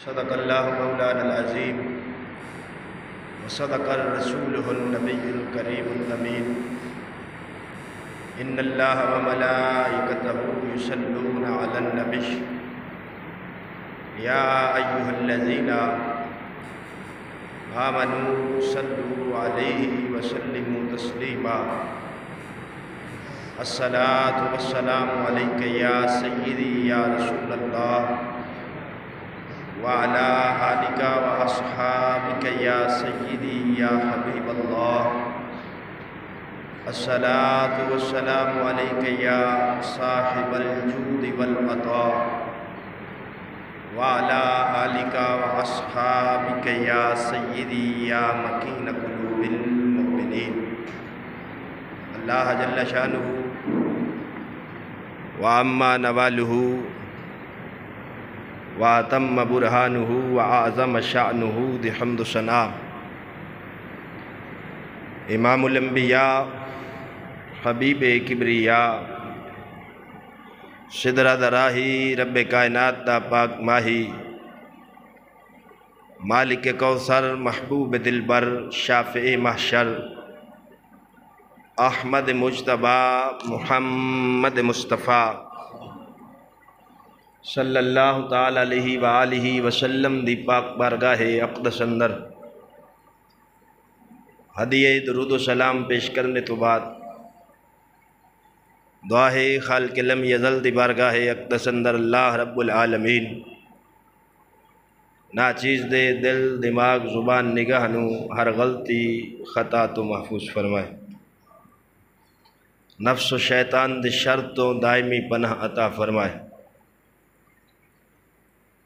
صدق اللہ مولانا العظیم وصدق رسولہ النبی الکریم الامین ان اللہ وملائکتہ یصلون علی النبی یا ایہا الذین آمنوا صلوا علیہ وسلموا تسلیما الصلاۃ والسلام علیک یا سیدی یا رسول اللہ وعلی آلک واصحابک یا سیدی یا حبیب اللہ الصلاۃ والسلام علیک یا صاحب الجود والعطاء وعلی آلک واصحابک یا سیدی یا مکین قلوب المؤمنین۔ اللہ جل شانہ وعما نوالہ واتم برہانہ وعظم شأنہ بحمد ثنا امام الانبیاء حبیب کبریاء سدرہ دراہی رب کائنات دا پاک ماہی مالک کوثر محبوب دلبر شافع محشر احمد مجتبیٰ محمد مصطفیٰ صلی اللہ تعالی علیہ وآلہ وسلم دی پاک بارگاہ اقدس اندر ہدیہ درود و سلام پیش کرنے تو بعد دعا ہے خالق لم یزل دی بارگاہ اقدس اندر اللہ رب العالمین ناچیز دے دل دماغ زبان نگاہ نو ہر غلطی خطا تو محفوظ فرمائے، نفس و شیطان دی شر تو دائمی پناہ عطا فرمائے۔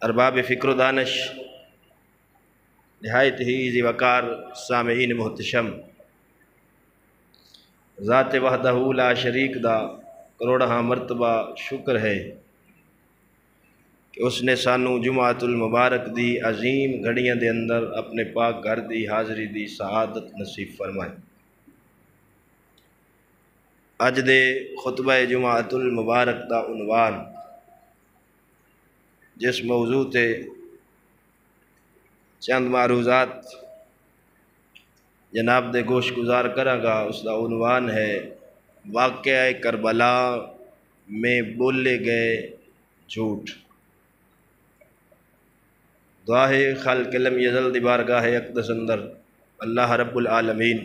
ارباب فکر و دانش نہایت ہی ذی وقار سامعین محتشم، ذات وحدہ لا شریک دا کروڑہاں مرتبہ شکر ہے کہ اس نے سانو جمعۃ المبارک دی عظیم گھڑیاں دے اندر اپنے پاک گھر دی حاضری دی سعادت نصیب فرمائے۔ اج دے خطبہ جمعۃ المبارک دا عنوان جس موضوع تے چند معروضات جناب دے گوش گزار کراں گا اس دا عنوان ہے واقعہ کربلا میں بولے گئے جھوٹ۔ دعا ہے خالق لم یزل دی بارگاہ اقدس اندر اللہ رب العالمین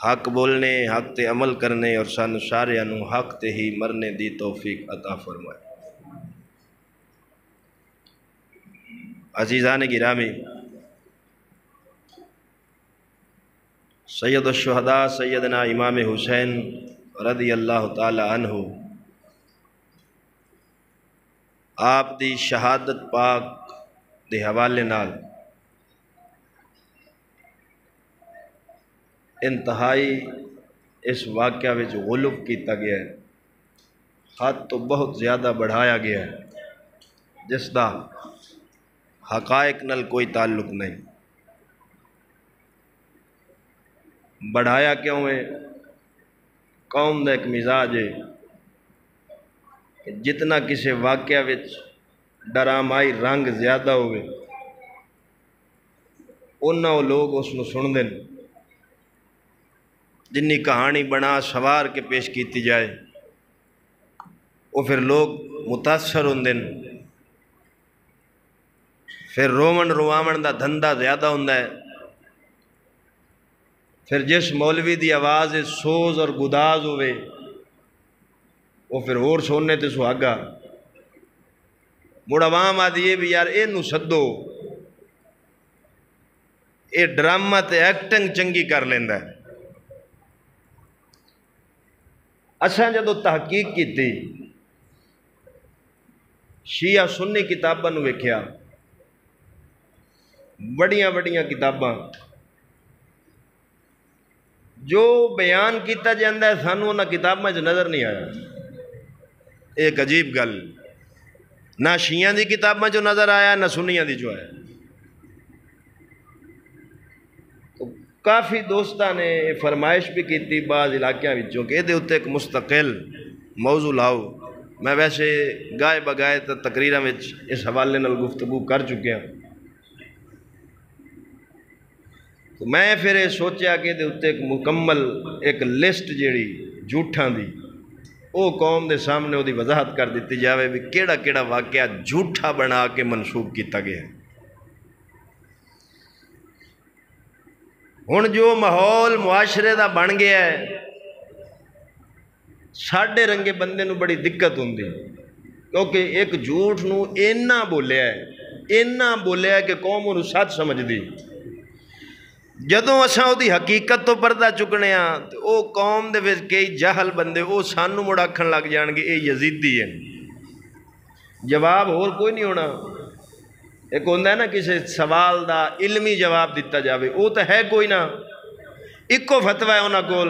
حق بولنے حق تے عمل کرنے اور سانو سارے نو حق تے ہی مرنے دی توفیق عطا فرمائے۔ عزیزان گرامی، سید الشہداء سیدنا امام حسین رضی اللہ تعالی عنہ آپ دی شہادت پاک دے حوالے نال انتہائی اس واقعہ وچ غلو کیتا گیا ہے، حد تو بہت زیادہ بڑھایا گیا ہے جس دا حقائق نال کوئی تعلق نہیں۔ بڑھایا کیوں ہے؟ قوم دا ایک مزاج ہے کہ جتنا کسی واقعہ وچ ڈرامائی رنگ زیادہ ہوئے انہاں لوگ اس نو سن دیں، جنی کہانی بنا سوار کے پیش کیتی جائے وہ پھر لوگ متاثر ہوندے، پھر رومن رواون دا دھندا زیادہ ہوندا ہے، پھر جس مولوی دی آواز سوز اور گداز ہوئے وہ پھر اور سونے تے سہاگا، مڑ عوام آدھی بھی یار اے نو سدو، اے ڈرامہ تے ایکٹنگ چنگی کر لیندا ہے۔ اساں جدو تحقیق کی تھی شیعہ سنی کتاباں نو ویکھیا، بڑیاں بڑیاں کتاباں جو بیان کیتا جاندہ ہے سانو انہاں کتاباں وچ نظر نہیں آیا۔ ایک عجیب گل، نہ شیعہ دی کتاباں جو نظر آیا نہ سنیاں دی جو ہے۔ تو کافی دوستاں نے فرمائش بھی کی تھی بعض علاقیاں وچوں کہ دے اتے ایک مستقل موضوع لاؤ، میں ویسے گائے بگائے تو تقریراں وچ اس حوالے نال گفتگو کر چکیا، تو میں پھر یہ سوچیا کہ دے اتنے ایک مکمل ایک لسٹ جیڑی جھوٹاں دی او قوم دے سامنے وہ دی وضاحت کر دیتی جاوے بھی کیڑا کیڑا واقعہ جھوٹا بنا کے منسوب کیتا گیا ہے۔ ہن جو ماحول معاشرے دا بن گیا ہے، ساڈے رنگے بندے نو بڑی دقت ہوندی، کیونکہ ایک جھوٹ نو اینا بولیا ہے کہ قوم انہوں سچ سمجھ دی۔ جدوں اساں او دی حقیقت تو پردہ چکنے ہاں تو او قوم دے وچ کئی جاہل بندے او سانو مڑ آکھن لگ جان گے اے یزیدی ہیں۔ جواب اور کوئی نہیں ہونا۔ ایک ہوندا ہے نا کسی سوال دا علمی جواب دیتا جاوے، او تو ہے کوئی نہ، اکو فتوی ہے انہاں کول،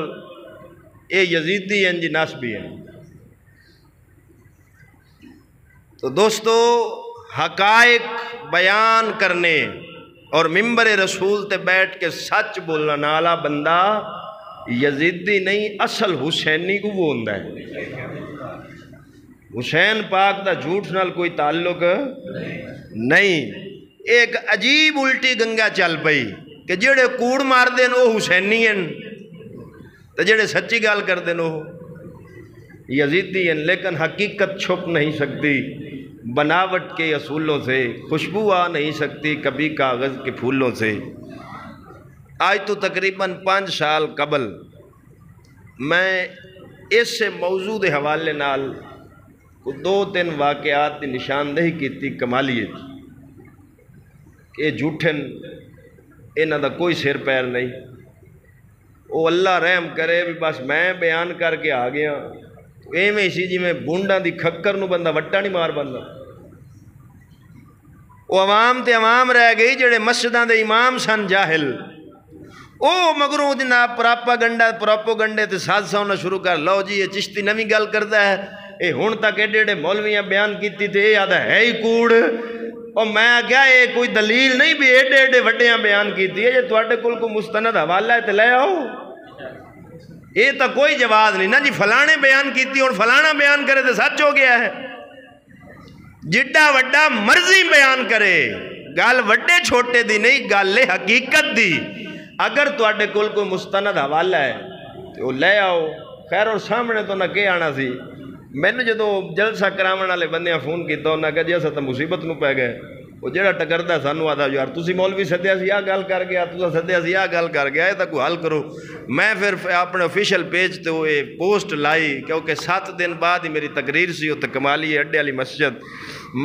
اے یزیدی ہیں جی ناسبی ہیں۔ تو دوستو حقائق بیان کرنے اور ممبر رسول تے بیٹھ کے سچ بولنا نالا بندہ یزیدی نہیں، اصل حسینی کو وہ ہوندا ہے۔ حسین پاک دا جھوٹ نال کوئی تعلق نہیں۔ ایک عجیب الٹی گنگا چل پئی کہ جڑے کوڑ مار دین او حسینی ہیں تو جڑے سچی گال کر دین او یزیدی ہیں، لیکن حقیقت چھپ نہیں سکتی بناوٹ کے اصولوں سے، خوشبو آ نہیں سکتی کبھی کاغذ کے پھولوں سے۔ آج تو تقریباً 5 سال قبل میں اس سے موضوع دے حوالے نال 2-3 واقعات کی نشاندہی کی تھی کمالیے کہ جھوٹن انہاں دا کوئی سر پیر نہیں، او اللہ رحم کرے بھی بس میں بیان کر کے آ گیا ایویں سی جی میں بونڈاں دی کھکر نو بندہ وٹا نہیں مار بندہ۔ او عوام تے عوام رہ گئی جڑے مسجداں دے امام سن جاہل، او مگروں جناب پراپوگنڈے تے سازشاں ہونا شروع کر لو جی یہ چشتی نویں گل کردا ہے، اے ہن تک ایڈے ایڈے مولویاں بیان کیتی تے یہ آدھا ہے ہی کوڑ۔ اور میں کیا یہ کوئی دلیل نہیں بھی ایڈے ایڈے وڈیاں بیان کیتی ہے، یہ تواڈے کول کو مستند حوالہ ہے تے لے آؤ۔ یہ تو کوئی جواز نہیں نا جی فلانے بیان کیتی اور فلانا بیان کرے تو سچ ہو گیا ہے۔ جڈا وڈا مرضی بیان کرے، گل وڈے چھوٹے دی نہیں، گل حقیقت دی۔ اگر تواڈے کول کوئی مستند حوالہ ہے تو لے آؤ۔ خیر اور سامنے تو نہ کہ آنا سی، میں نے جدو جلسہ کراون والے بندیاں فون کیتا انہاں کہا جی اساں تو مصیبت نو پے گئے۔ وہ جڑا ٹکردا سانو آدھا یار تسی مولوی سدیا سی آ گل کر گیا، تساں سدیا سی آ گل کر گیا، یہ تو کوئی حل کرو۔ میں پھر اپنے آفیشیل پیج تے وہ پوسٹ لائی کیونکہ 7 دن بعد ہی میری تقریر سی تے کمالیے اڈے والی مسجد،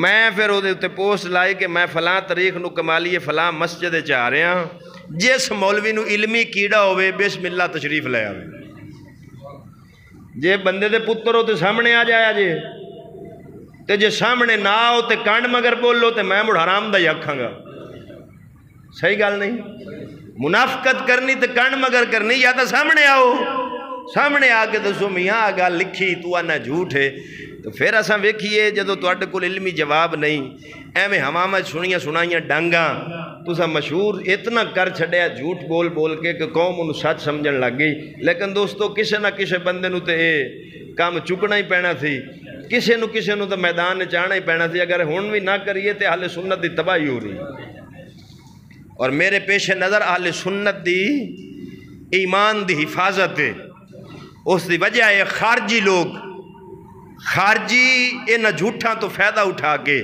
میں پھر وہ تے پوسٹ لائی کہ میں فلاں تاریخ نو کمالیے فلاں مسجد وچ آ رہا ہاں، جس مولوی نو علمی کیڑا ہوئے بسم اللہ تشریف لے آوے۔ جے بندے دے پتر ہو تے سامنے آ جایا جے، تے جے سامنے نہ آؤ تے کانڈ مگر بولو تے میں مڑ حرام دا ہی آکھاں گا۔ صحیح گل نہیں؟ منافقت کرنی تے کانڈ مگر کرنی، یا تو سامنے آؤ، سامنے آ کے دسو میاں آ گل لکھی تو آنا جھوٹ ہے، تو پھر اساں ویکھیے جدو تواڈے کول علمی جواب نہیں، ایویں ہواواں سنیاں سنائیاں ڈانگاں تساں مشہور اتنا کر چھڈیا جھوٹ بول بول کے کہ قوم انہوں سچ سمجھن لگ گئی۔ لیکن دوستو کسے نہ کسے بندے نو تے کام چکنا ہی پینا تھی، کسے نو تو میدان چاہنا ہی پینا تھی۔ اگر ہن بھی نہ کریے تے اہل سنت دی تباہی ہو رہی، اور میرے پیش نظر اہل سنت دی ایمان دی حفاظت ہے۔ اس دی وجہ ہے خارجی لوگ، خارجی انہاں جھوٹاں تو فائدہ اٹھا کے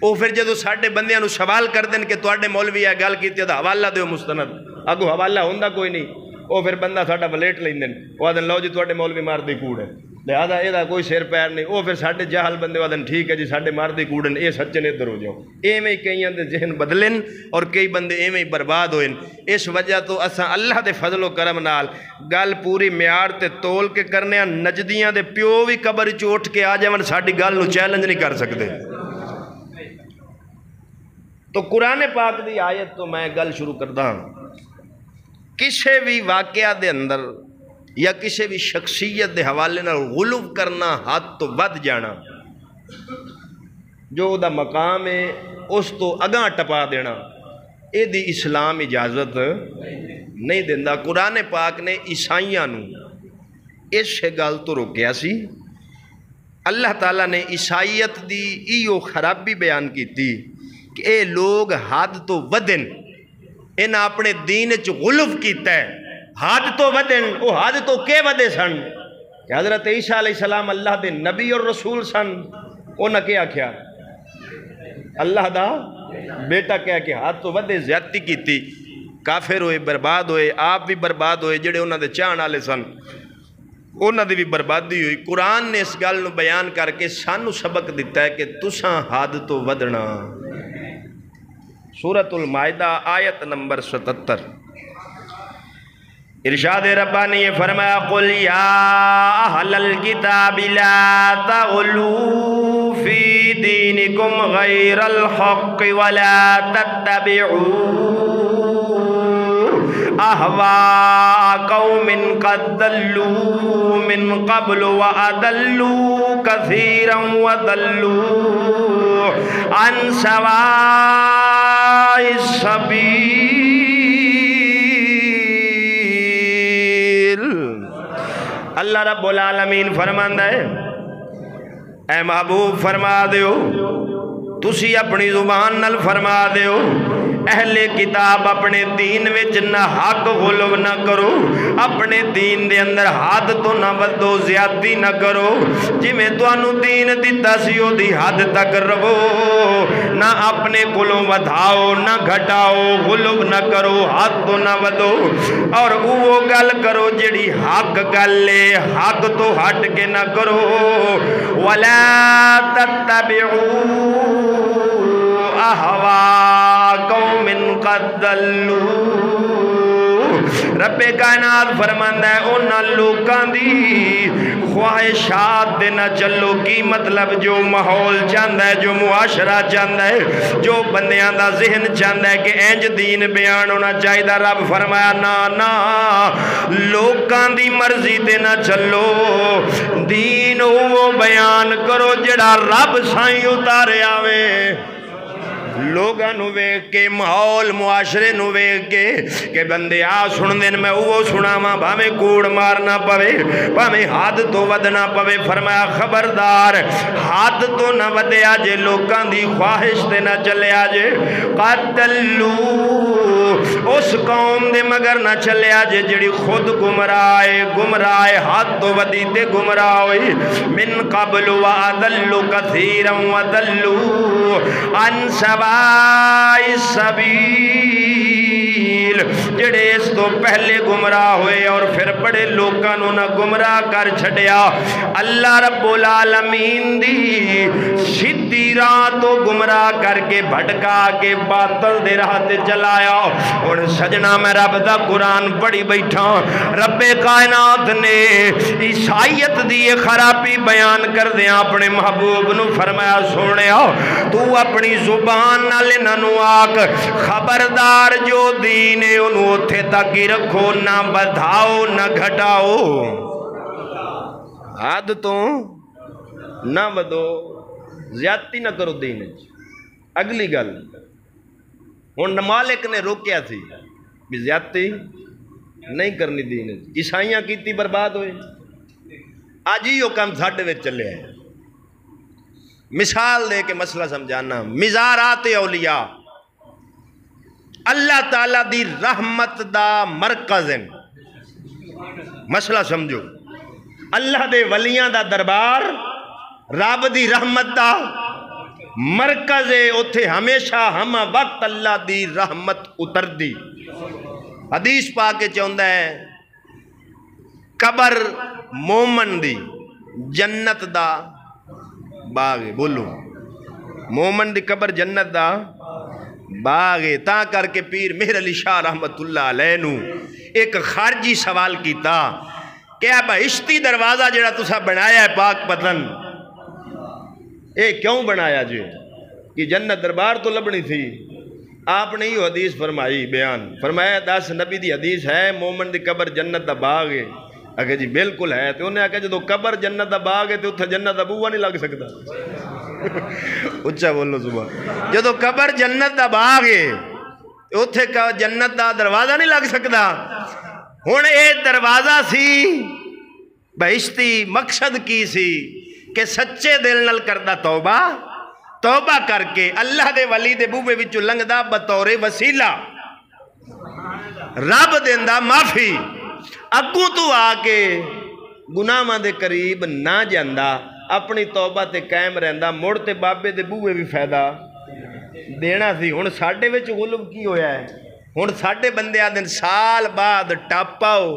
وہ پھر جدو ساڈے بندیاں نو سوال کر دیں کہ تواڈے مولوی ہے گل کیتی تے حوالہ دیو مستند، اگو حوالہ ہوندا کوئی نہیں، وہ پھر بندہ ساڈا ولیٹ لیندے، وہ آدھن لو جی تواڈے مولوی مردی کوڑ ہے، لہذا یہ کوئی سر پیر نہیں۔ وہ پھر ساڈے جاہل بندے آدھن ٹھیک ہے جی ساڈے مردی کوڑ ہیں، یہ سچے نے ادھر ہو جاؤ۔ ایویں کئیاں دے ذہن بدلن اور کئی بندے ایویں برباد ہوئن۔ اس وجہ تو اساں اللہ دے فضل و کرم نال گل پوری معیار تے تول کے کرنے ہاں۔ نجدیاں دے پیو بھی قبر وچ اٹھ کے آ جاون ساڈی گل نو چیلنج نہیں کر سکدے۔ تو قرآن پاک دی آیت تو میں گل شروع کردا ہوں، کسے بھی واقعہ دے اندر یا کسے بھی شخصیت دے حوالے نال غلو کرنا، حد تو ود جانا، جو دا مقام ہے اس تو اگاں ٹپا دینا، اے دی اسلام اجازت نہیں دیندا۔ قرآن پاک نے عیسائیاں نو اس گل تو روکیا سی اللہ تعالیٰ نے عیسائیت دی ایو خرابی بیان کی تھی کہ اے لوگ حد تو ودن، ان اپنے دین چ غلو کیتا ہے، حد تو ودن، او حد تو کے ودے سن کہ حضرت عیسیٰ علیہ السلام اللہ دے نبی اور رسول سن، انہاں کیا کیا اللہ دا بیٹا کیا کہ حد تو ودے زیادتی کی تھی، کافر ہوئے، برباد ہوئے، آپ بھی برباد ہوئے، جڑے انہاں دے چاہن والے سن انہاں دی بھی بربادی ہوئی۔ قرآن نے اس گل نو بیان کر کے سانو سبق دیتا ہے کہ تساں حد تو ودنا۔ سورۃ المائدہ آیت نمبر 77 ارشاد ربانی یہ فرمایا قل یا اہل الکتاب لا تغلوا فی دینکم غیر الحق ولا تتبعوا اہواء قوم قد ضلوا من قبل واضلوا کثیرا وضلوا عن سواء السبیل۔ اللہ رب العالمین فرماندا ہے اے محبوب فرما دیو، تسی اپنی زبان نال فرما دیو اہل کتاب اپنے دین وچ نہ حق غلو نہ کرو، اپنے دین دے اندر حد تو نہ ودو، زیادتی نہ کرو، جی میں توانو دین دیتا سیو دی حد تک رہو، نہ اپنے کلوں ودھاؤ نہ گھٹاؤ، غلو نہ کرو، حد تو نہ ودو، اور وہ گل کرو جڑی حق گل لے، حق تو ہٹ کے نہ کرو۔ وَلَا تَتَّبِعُوا أَهْوَاءَ قَوْمٍ قَدْ ضَلُّوا۔ رب کائنات فرماندا ہے انہاں لوکاں دی خواہشات دے نہ چلو، کی مطلب جو ماحول چاہندا ہے، جو معاشرہ چاہندا ہے، جو بندیاں دا ذہن چاہندا ہے کہ انج دین بیان ہونا چاہیے، رب فرمایا نا نا لوکاں دی مرضی تے نہ چلو، دین وہ بیان کرو جڑا رب سائیں اتارے آوے۔ لوگاں نو ویکھ کے، ماحول معاشرے نو ویکھ کے کہ بندے آ سن دین میں وہ سناواں، بھاویں کوڑ مارنا پوے، بھاویں حد تو ودنا پوے، فرمایا خبردار حد تو نہ ودیا جے، لوکاں دی خواہش تے نہ چلیا جے، قتلو اس قوم دے مگر نہ چلیا جے جڑی خود گمراہ حد تو ودی تے گمراہ ہوئی، من قبل وَأَضَلُّ كَثِيرًا وَضَلُّوا عَنْ سَوَاءِ السَّبِيلِ، جڑے اس تو پہلے گمراہ ہوئے اور پھر بڑے لوکاں نو نہ گمراہ کر چھڑیا۔ اللہ رب العالمین دی سیدھی راہ تو گمراہ کر کے بھٹکا کے باطل دے راہ تے چلایا۔ اور سجنا میں رب دا قرآن پڑھی بیٹھا، رب کائنات نے عیسائیت دی خرابی بیان کر دیا اپنے محبوب نو فرمایا سونیا تو اپنی زبان نال انہاں نو آکھ خبردار جو دین ہے انہوں اتھے تک ہی رکھو، نہ بدھاؤ نہ گھٹاؤ، حد تو نہ ودو، زیادتی نہ کرو دین۔ اگلی گل ہن مالک نے روکیا تھی بھی زیادتی نہیں کرنی دین، عیسائیاں کیتی برباد ہوئے، آج ہی وہ کام ساڈے وچ چلے ہیں۔ مثال دے کے مسئلہ سمجھانا، مزارات اولیاء اللہ تعالیٰ دی رحمت دا مرکز ہیں، مسئلہ سمجھو، اللہ دے ولیاں دا دربار رب دی رحمت دا مرکز ہے، اتھے ہمیشہ ہم وقت اللہ دی رحمت اتر دی۔ حدیث پاک کے چاہندہ ہے قبر مومن دی جنت دا باغ، بولو مومن دی قبر جنت دا باغ، تا کر کے پیر مہر علی شاہ رحمت اللہ علیہ نو ایک خارجی سوال کیتا کہ بہشتی دروازہ جڑا تسا بنایا ہے پاک پتن، اے کیوں بنایا جی کہ جنت دربار تو لبنی تھی؟ آپ نے یہ حدیث فرمائی، بیان فرمایا 10 نبی دی حدیث ہے مومن دی قبر جنت دا باغ ہے۔ اگر جی بالکل ہے تو انہیں آکھا جدو قبر جنت دا باغ ہے تو اتھا جنت دا بوہ نہیں لگ سکتا، اچھا بولو صبح، جدو قبر جنت دا باغ ہے اتھے جنت دا دروازہ نہیں لگ سکتا۔ ہن اے دروازہ سی بہشتی، مقصد کی سی کہ سچے دل نال کردہ توبہ کر کے اللہ دے ولی دے بوبے وچوں لنگدا بطور وسیلہ رب دیندا معافی اگوں تو آ کے گناہاں دے قریب نہ جاندا اپنی توبہ تے قائم رہندا مڑ تے بابے دے بوبے بھی فائدہ دینا سی ہن ساڈے وچ غلب کی ہویا ہے ہن ساڈے بندے آدن سال بعد ٹاپاؤ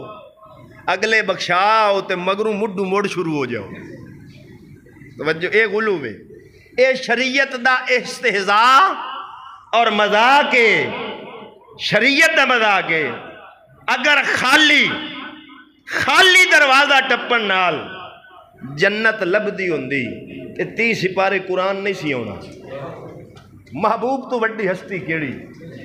اگلے بخشاؤ تے مگروں مڈو مڑ شروع ہو جاؤ توجہ اے غلو ہے اے شریعت دا استہزاء اور مذاق ہے شریعت دا مذاق ہے اگر خالی دروازہ ٹپن نال جنت لبدی ہوندی تے 30 سپارے قرآن نہیں سی ہونا محبوب تو وڈی ہستی کیڑی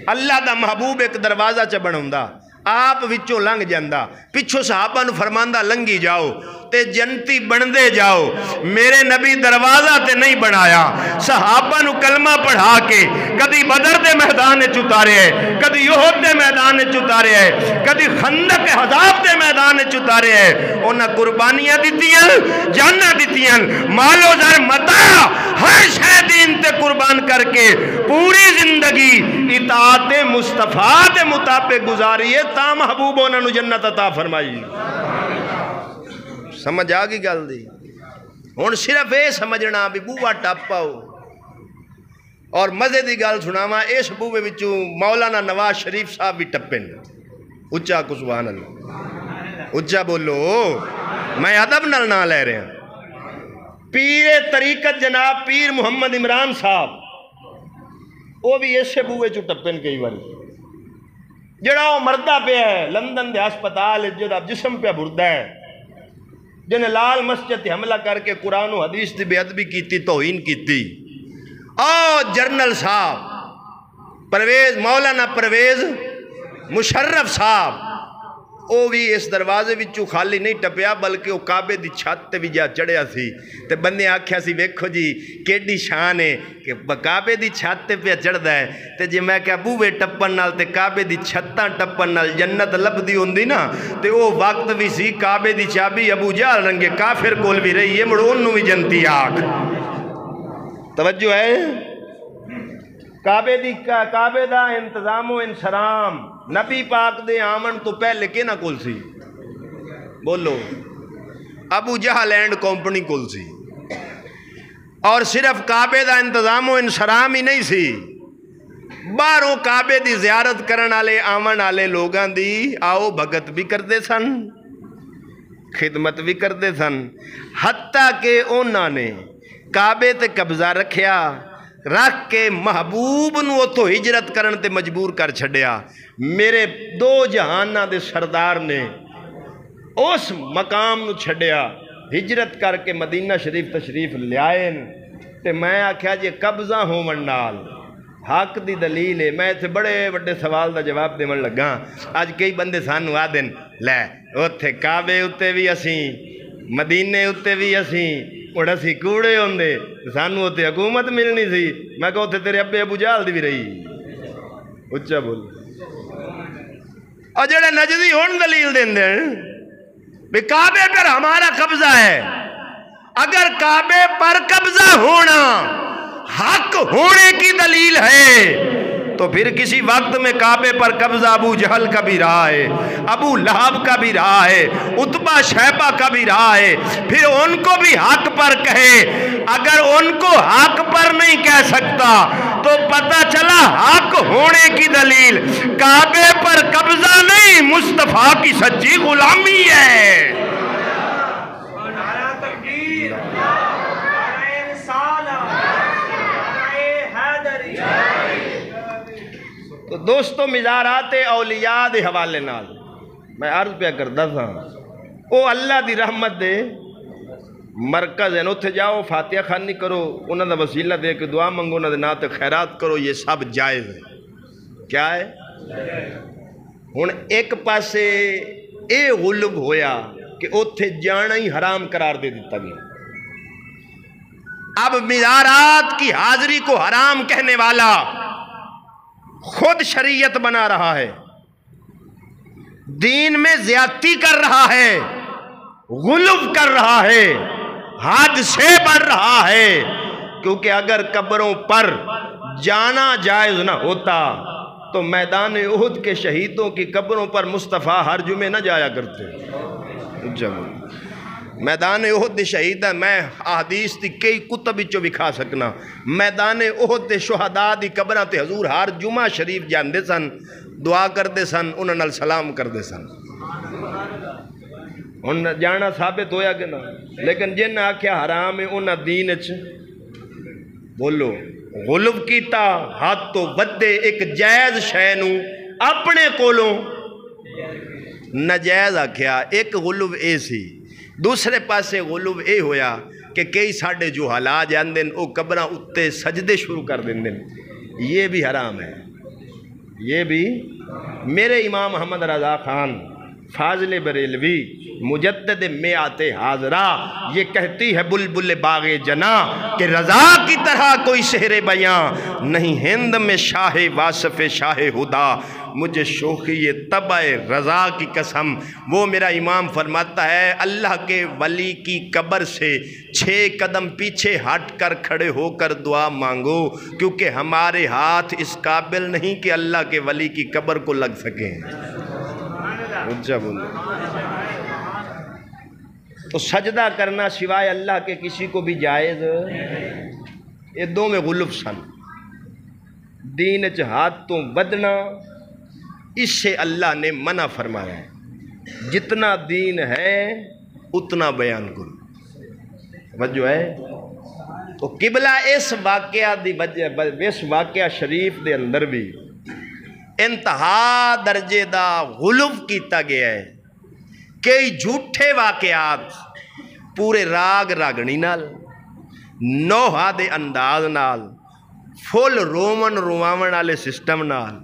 اللہ دا محبوب ایک دروازہ چ بناوندا آپ وچوں لنگ جاندا پچھو صحابہ نو فرماندا لنگی جاؤ تے جنتی بندے جاؤ میرے نبی دروازہ تے نہیں بنایا صحابہ نو کلمہ پڑھا کے کدی بدر دے میدان وچ اتارے ہے کدی احد دے میدان وچ اتارے ہے کدی خندق احزاب دے میدان وچ اتارے ہے انہاں قربانیاں دتیاں جاناں دتیاں مال و زر متاع ہر شے دین تے قربان کر کے پوری زندگی اطاعت مصطفیٰ دے مطابق گزاریے تا محبوب انہاں نو جنت عطا فرمائی سمجھ آگی گل دی ہن صرف اے سمجھنا بھی بوبا ٹپ آؤ اور مزے دی گل سناواں اس بوبے وچوں مولانا نواز شریف صاحب بھی ٹپن اچا کو سبحان اللہ اچا بولو میں ادب نال نہ لے رہا پیر طریقت جناب پیر محمد عمران صاحب وہ بھی اسے بوے چو ٹپن کئی باری جڑا وہ مردہ پہ ہے لندن دے ہسپتال جڑا جسم پہ بردہ ہے جنہیں لال مسجد حملہ کر کے قرآن و حدیث دی بے ادبی کیتی توہین کیتی جرنل صاحب پرویز مولانا پرویز مشرف صاحب وہ بھی اس دروازے وچوں خالی نہیں ٹپیا بلکہ وہ کعبے دی چھت تے بھی جا چڑھیا سی تے بندے آکھیا سی ویکھو جی کیڈی شان ہے کہ کعبے دی چھت تے پہ چڑھدا ہے تے جے میں کہ بوے ٹپن نال تے کعبے دی چھتاں ٹپن نال جنت لبدی ہوندی نا تے او وقت بھی سی کعبے دی چابی ابو جہل رنگے کافر کول بھی رہی ہے مڑ اونوں بھی جنتی آکھ توجہ ہے کعبے دا انتظام و انسرام نبی پاک دے آمن تو پہلے کے نہ کول سی بولو ابو جہل اینڈ کمپنی کول سی اور صرف کعبے دا انتظام و انسرام ہی نہیں سی باہروں کعبے دی زیارت کرن والے آمن والے لوگاں دی آؤ بھگت بھی کردے سن خدمت بھی کردے سن حتیٰ کہ انہاں نے کعبے تے قبضہ رکھ کے محبوب نو تو ہجرت کرن تے مجبور کر چھڑیا میرے دو جہانہ دے سردار نے اس مقام نو چھڑیا ہجرت کر کے مدینہ شریف تشریف لیائن تے میں آکھیا جے قبضہ ہون نال حق دی دلیل ہے میں تے بڑے بڑے سوال دا جواب دیون لگا آج کئی بندے سانو آدن لے اوتھے کعبے اتے بھی اسیں مدینے اتے بھی اسیں اور اسی کوڑے ہوندے سانو ہوتے حکومت ملنی سی میں کہو تھے تیرے ابے ابو جہل دی بھی رہی اچھا بول اور جڑے نجدی ہون دلیل دیں دیں بھی کعبے پر ہمارا قبضہ ہے اگر کعبے پر قبضہ ہونا حق ہونے کی دلیل ہے تو پھر کسی وقت میں کعبے پر قبضہ ابو جہل کا بھی رہا ہے ابو لہب کا بھی رہا ہے عتبہ شیبہ کا بھی رہا ہے پھر ان کو بھی حق پر کہے اگر ان کو حق پر نہیں کہہ سکتا تو پتہ چلا حق ہونے کی دلیل کعبے پر قبضہ نہیں مصطفیٰ کی سچی غلامی ہے تو دوستو مزارات اولیاء دے حوالے نال میں عرض پہ کردا تھا او اللہ دی رحمت دے مرکز ہے اتھے جاؤ فاتحہ خوانی کرو انہاں دا وسیلہ دے کے دعا منگو انہاں دے نام تے خیرات کرو یہ سب جائز ہے کیا ہے ہن ایک پاسے اے غلب ہویا کہ اتھے جانا ہی حرام قرار دے دیتا گیا اب مزارات کی حاضری کو حرام کہنے والا خود شریعت بنا رہا ہے دین میں زیادتی کر رہا ہے غلو کر رہا ہے حد سے بڑھ رہا ہے، کیونکہ اگر قبروں پر جانا جائز نہ ہوتا تو میدان احد کے شہیدوں کی قبروں پر مصطفیٰ ہر جمعے نہ جایا کرتے۔ میدان احد دے شہیدہ میں احادیث دی کئی کتب وچوں وکھا سکنا، میدان احد دے شہداء دی قبراں تے حضور ہر جمعہ شریف جاندے سن، دعا کردے سن، انہاں نال سلام کردے سن۔ ہن جانا ثابت ہویا کہ نہ؟ لیکن جن آکھیا حرام ہے انہاں دین وچ بولو غلو کیتا، ہاتھ تو ودے ایک جائز شے نو اپنے کولوں ناجائز آکھیا۔ ایک غلو اے سی، دوسرے پاسے غلو اے ہویا کہ کئی ساڈے جو حالات جاندے او قبراں اتے سجدے شروع کر دیندے، یہ بھی حرام ہے۔ یہ بھی میرے امام محمد رضا خان فاضل بریلوی مجدد میعات حاضرہ یہ کہتی ہے بلبل باغ جنا کہ رضا کی طرح کوئی شہر بیاں نہیں ہند میں شاہ واصف شاہ ہدا، مجھے شوخی طبع رضا کی قسم۔ وہ میرا امام فرماتا ہے اللہ کے ولی کی قبر سے 6 قدم پیچھے ہٹ کر کھڑے ہو کر دعا مانگو، کیونکہ ہمارے ہاتھ اس قابل نہیں کہ اللہ کے ولی کی قبر کو لگ سکیں۔ اچھا بولو تو سجدہ کرنا سوائے اللہ کے کسی کو بھی جائز، یہ دو میں غلف سن۔ دین چ ہاتھ تو بدنا اس سے اللہ نے منع فرمایا ہے، جتنا دین ہے اتنا بیان کرو۔ وجہ ہے تو قبلہ اس واقعہ دی وجہ، اس واقعہ شریف دے اندر بھی انتہا درجے دا غلف کیتا گیا ہے۔ کئی جھوٹے واقعات پورے راگ راگنی نال، نوحہ دے انداز نال، فل رومن رواون والے سسٹم نال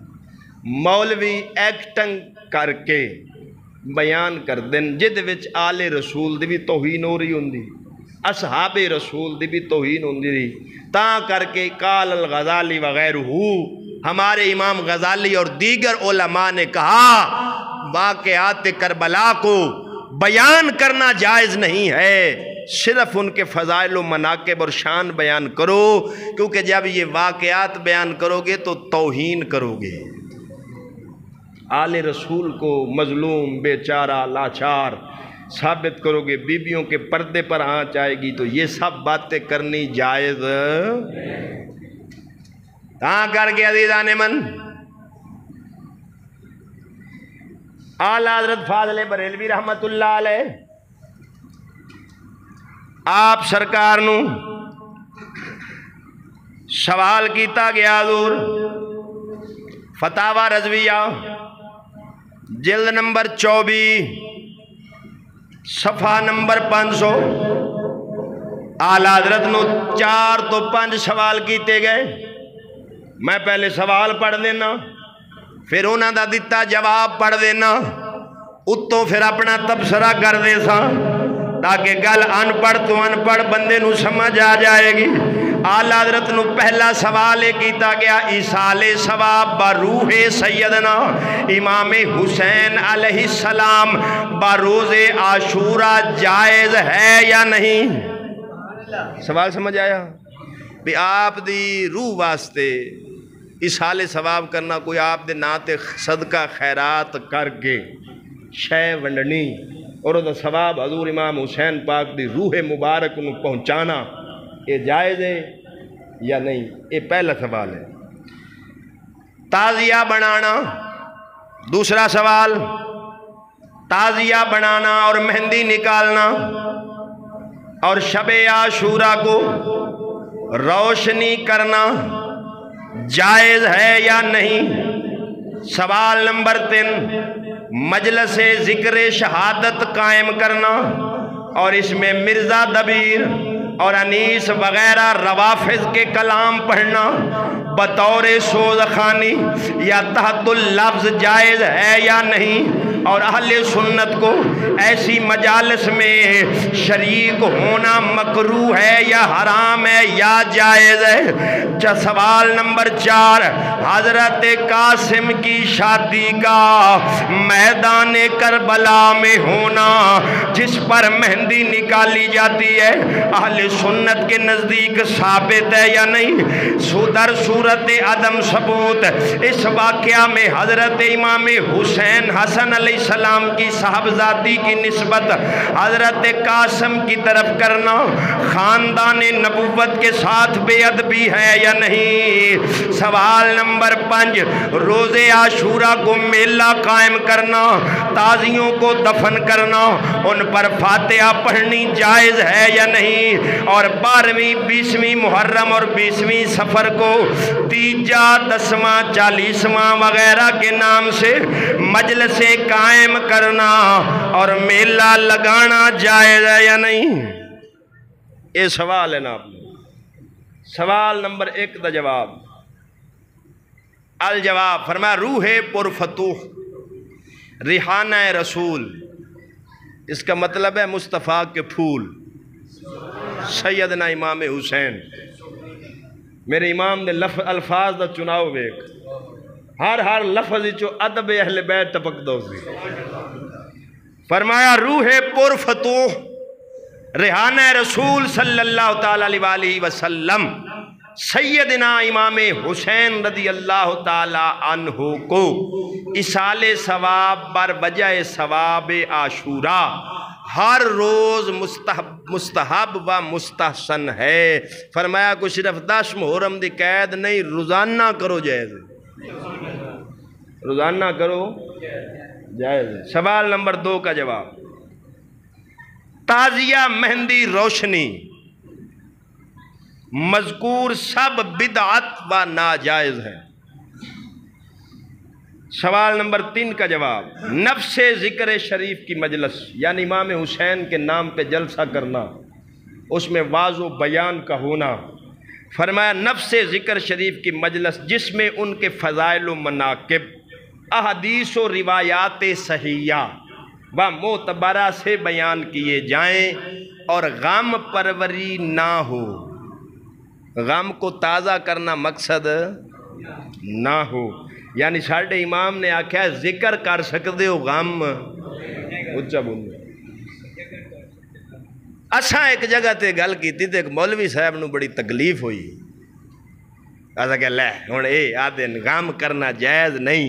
مولوی ایکٹنگ کر کے بیان کر دین، جد وچ آل رسول دی بھی توہین ہو رہی ہوندی، اصحاب رسول دی بھی توہین ہوندی رہی، تاں کر کے قال الغزالی وغیرہ ہمارے امام غزالی اور دیگر علماء نے کہا واقعات کربلا کو بیان کرنا جائز نہیں ہے، صرف ان کے فضائل و مناقب اور شان بیان کرو، کیونکہ جب یہ واقعات بیان کرو گے تو توہین کرو گے، آل رسول کو مظلوم بیچارہ لاچار ثابت کرو گے، بیویوں کے پردے پر آنچ آئے گی، تو یہ سب باتیں کرنی جائز تاں کر کے عزیزان من اعلی حضرت فاضل بریلوی رحمت اللہ علیہ آپ سرکار نو سوال کیتا گیا حضور فتاوی رضویہ جلد نمبر 24 صفحہ نمبر 500 اعلی حضرت نو 4 تو 5 سوال کیتے گئے۔ میں پہلے سوال پڑھ دینا، پھر انہاں دا دیتا جواب پڑھ دینا، اتوں پھر اپنا تبصرہ کر دے سا تاکہ گل ان پڑھ تو ان پڑھ بندے نو سمجھ آ جائے گی۔ اعلیٰ حضرت نو پہلا سوال کیتا گیا ایصال ثواب بروح سیدنا امام حسین علیہ السلام بروز عاشورہ جائز ہے یا نہیں؟ سوال سمجھ آیا؟ بھی آپ دی روح واسطے ایصال ثواب کرنا، کوئی آپ دے ناتے صدقہ خیرات کر کے شے ونڈنی اور دا ثواب حضور امام حسین پاک دی روح مبارک نو پہنچانا، یہ جائز ہے یا نہیں؟ یہ پہلا سوال ہے۔ تعزیہ بنانا، دوسرا سوال تعزیہ بنانا اور مہندی نکالنا اور شب عاشورہ کو روشنی کرنا جائز ہے یا نہیں؟ سوال نمبر 3 مجلس ذکر شہادت قائم کرنا اور اس میں مرزا دبیر اور انیس وغیرہ روافظ کے کلام پڑھنا بطور سوزخانی یا تحت اللفظ جائز ہے یا نہیں، اور اہل سنت کو ایسی مجالس میں شریک ہونا مکروہ ہے یا حرام ہے یا جائز ہے؟ سوال نمبر 4، حضرت قاسم کی شادی کا میدان کربلا میں ہونا جس پر مہندی نکالی جاتی ہے اہل سنت کے نزدیک ثابت ہے یا نہیں؟ در صورت عدم ثبوت اس واقعہ میں حضرت امام حسین حسن علیہ السلام کی صاحبزادی کی نسبت حضرت قاسم کی طرف کرنا خاندان نبوت کے ساتھ بے ادبی ہے یا نہیں؟ سوال نمبر 5، روز عاشورہ کو میلہ قائم کرنا، تازیوں کو دفن کرنا، ان پر فاتحہ پڑھنی جائز ہے یا نہیں؟ اور 12ویں 20ویں محرم اور 20ویں سفر کو تیجا 10واں 40واں وغیرہ کے نام سے مجلسیں قائم کرنا اور میلہ لگانا جائز ہے یا نہیں؟ یہ سوال ہے نا آپ نے۔ سوال نمبر 1 دا جواب، الجواب فرمایا روح پرفتوح ریحانہ رسول، اس کا مطلب ہے مصطفیٰ کے پھول سیدنا امام حسین۔ میرے امام نے الفاظ دا چناؤ ویک، ہر لفظ چو ادب اہل بیت ٹپک دو سی۔ فرمایا روح پرفتوح ریحانہ رسول صلی اللہ تعالیٰ علیہ وسلم سیدنا امام حسین رضی اللہ تعالیٰ عنہ کو اصال ثواب بر وجہ ثواب عاشورہ ہر روز مستحب و مستحسن ہے۔ فرمایا کو صرف 10 محرم دی قید نہیں، روزانہ کرو جائز، روزانہ کرو جائز۔ سوال نمبر 2 کا جواب، تعزیہ مہندی روشنی مذکور سب بدعت و ناجائز ہے۔ سوال نمبر 3 کا جواب، نفس ذکر شریف کی مجلس یعنی امام حسین کے نام پہ جلسہ کرنا، اس میں واضح و بیان کا ہونا۔ فرمایا نفس ذکر شریف کی مجلس جس میں ان کے فضائل و مناقب احادیث و روایات صحیحہ و معتبرہ سے بیان کیے جائیں اور غم پروری نہ ہو، غم کو تازہ کرنا مقصد نہ ہو۔ یعنی ساڑھے امام نے آکھا ذکر کر سکتے ہو غم اچھا بولو۔ اساں ایک جگہ تے گل کی تھی تے ایک مولوی صاحب نو بڑی تکلیف ہوئی، اساں کہ لے ہن اے آدھن غم کرنا جائز نہیں،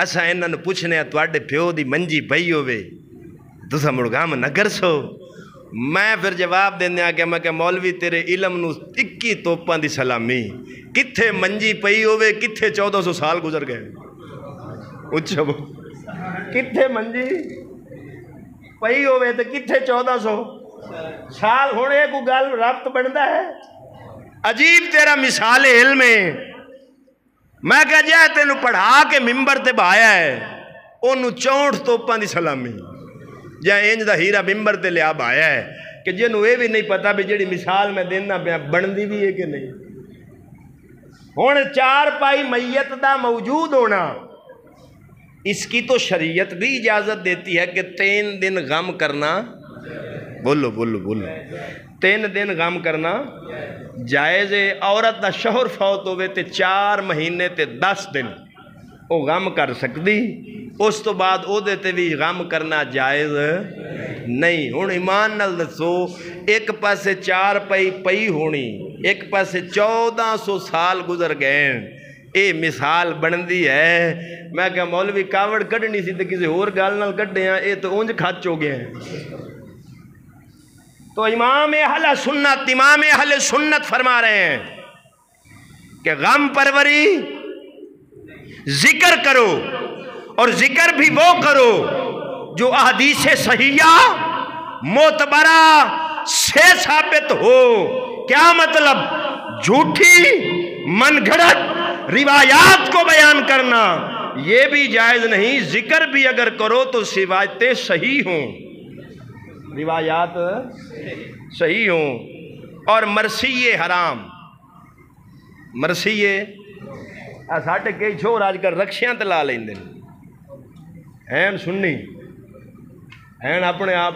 اساں انہاں نو پوچھنے ہیں تواڈے پیو دی منجی پئی ہووے تساں مڑ غم نہ کرسو۔ میں پھر جواب دیندے کہ میں کہ مولوی تیرے علم نو 21 توپاں دی سلامی، کتھے منجی پئی ہووے کتھے 1400 سال گزر گئے، اچھا بول کتھے منجی پئی ہووے تے کتھے 1400 سال ہونے کو گل ربط بندا ہے۔ عجیب تیرا مثال علم ہے۔ میں کہا جائے تینو پڑھا کے ممبر تے بھایا ہے انہوں 64 توپاں دی سلامی، جائے انج دا ہیرا ممبر تے لیا بھایا ہے کہ جنہوں یہ بھی نہیں پتا بھی جڑی مثال میں دینا پہ بندی بھی ہے کہ نہیں۔ ہونے 4 پائی میت دا موجود ہونا، اس کی تو شریعت بھی اجازت دیتی ہے کہ 3 دن غم کرنا، بولو بولو بولو، 3 دن غم کرنا جائز ہے۔ عورت دا شوہر فوت ہوئے تے 4 مہینے تے 10 دن وہ غم کر سکتی، اس تو بعد او دیتے بھی غم کرنا جائز نہیں۔ ہن ایمان نال دسو ایک پاسے 4 پئی ہونی، ایک پاسے 1400 سال گزر گئے، اے مثال بندی ہے۔ میں کہا مولوی کاوڑ کڈنی سی تے کسی اور گل نال کڈے ہیں، اے تو اونج کھچ ہو گئے ہیں۔ تو امام اہل سنت فرما رہے ہیں کہ غم پروری ذکر کرو، اور ذکر بھی وہ کرو جو احادیث صحیحہ معتبرہ سے ثابت ہو۔ کیا مطلب؟ جھوٹی من گھڑت روایات کو بیان کرنا یہ بھی جائز نہیں۔ ذکر بھی اگر کرو تو روایتیں صحیح ہوں، روایات صحیح ہوں۔ اور مرثی حرام، مرثی ساڈے کئی چھوڑ اج کل رکشیاں تے لا لیندے ہیں سنی ہیں اپنے آپ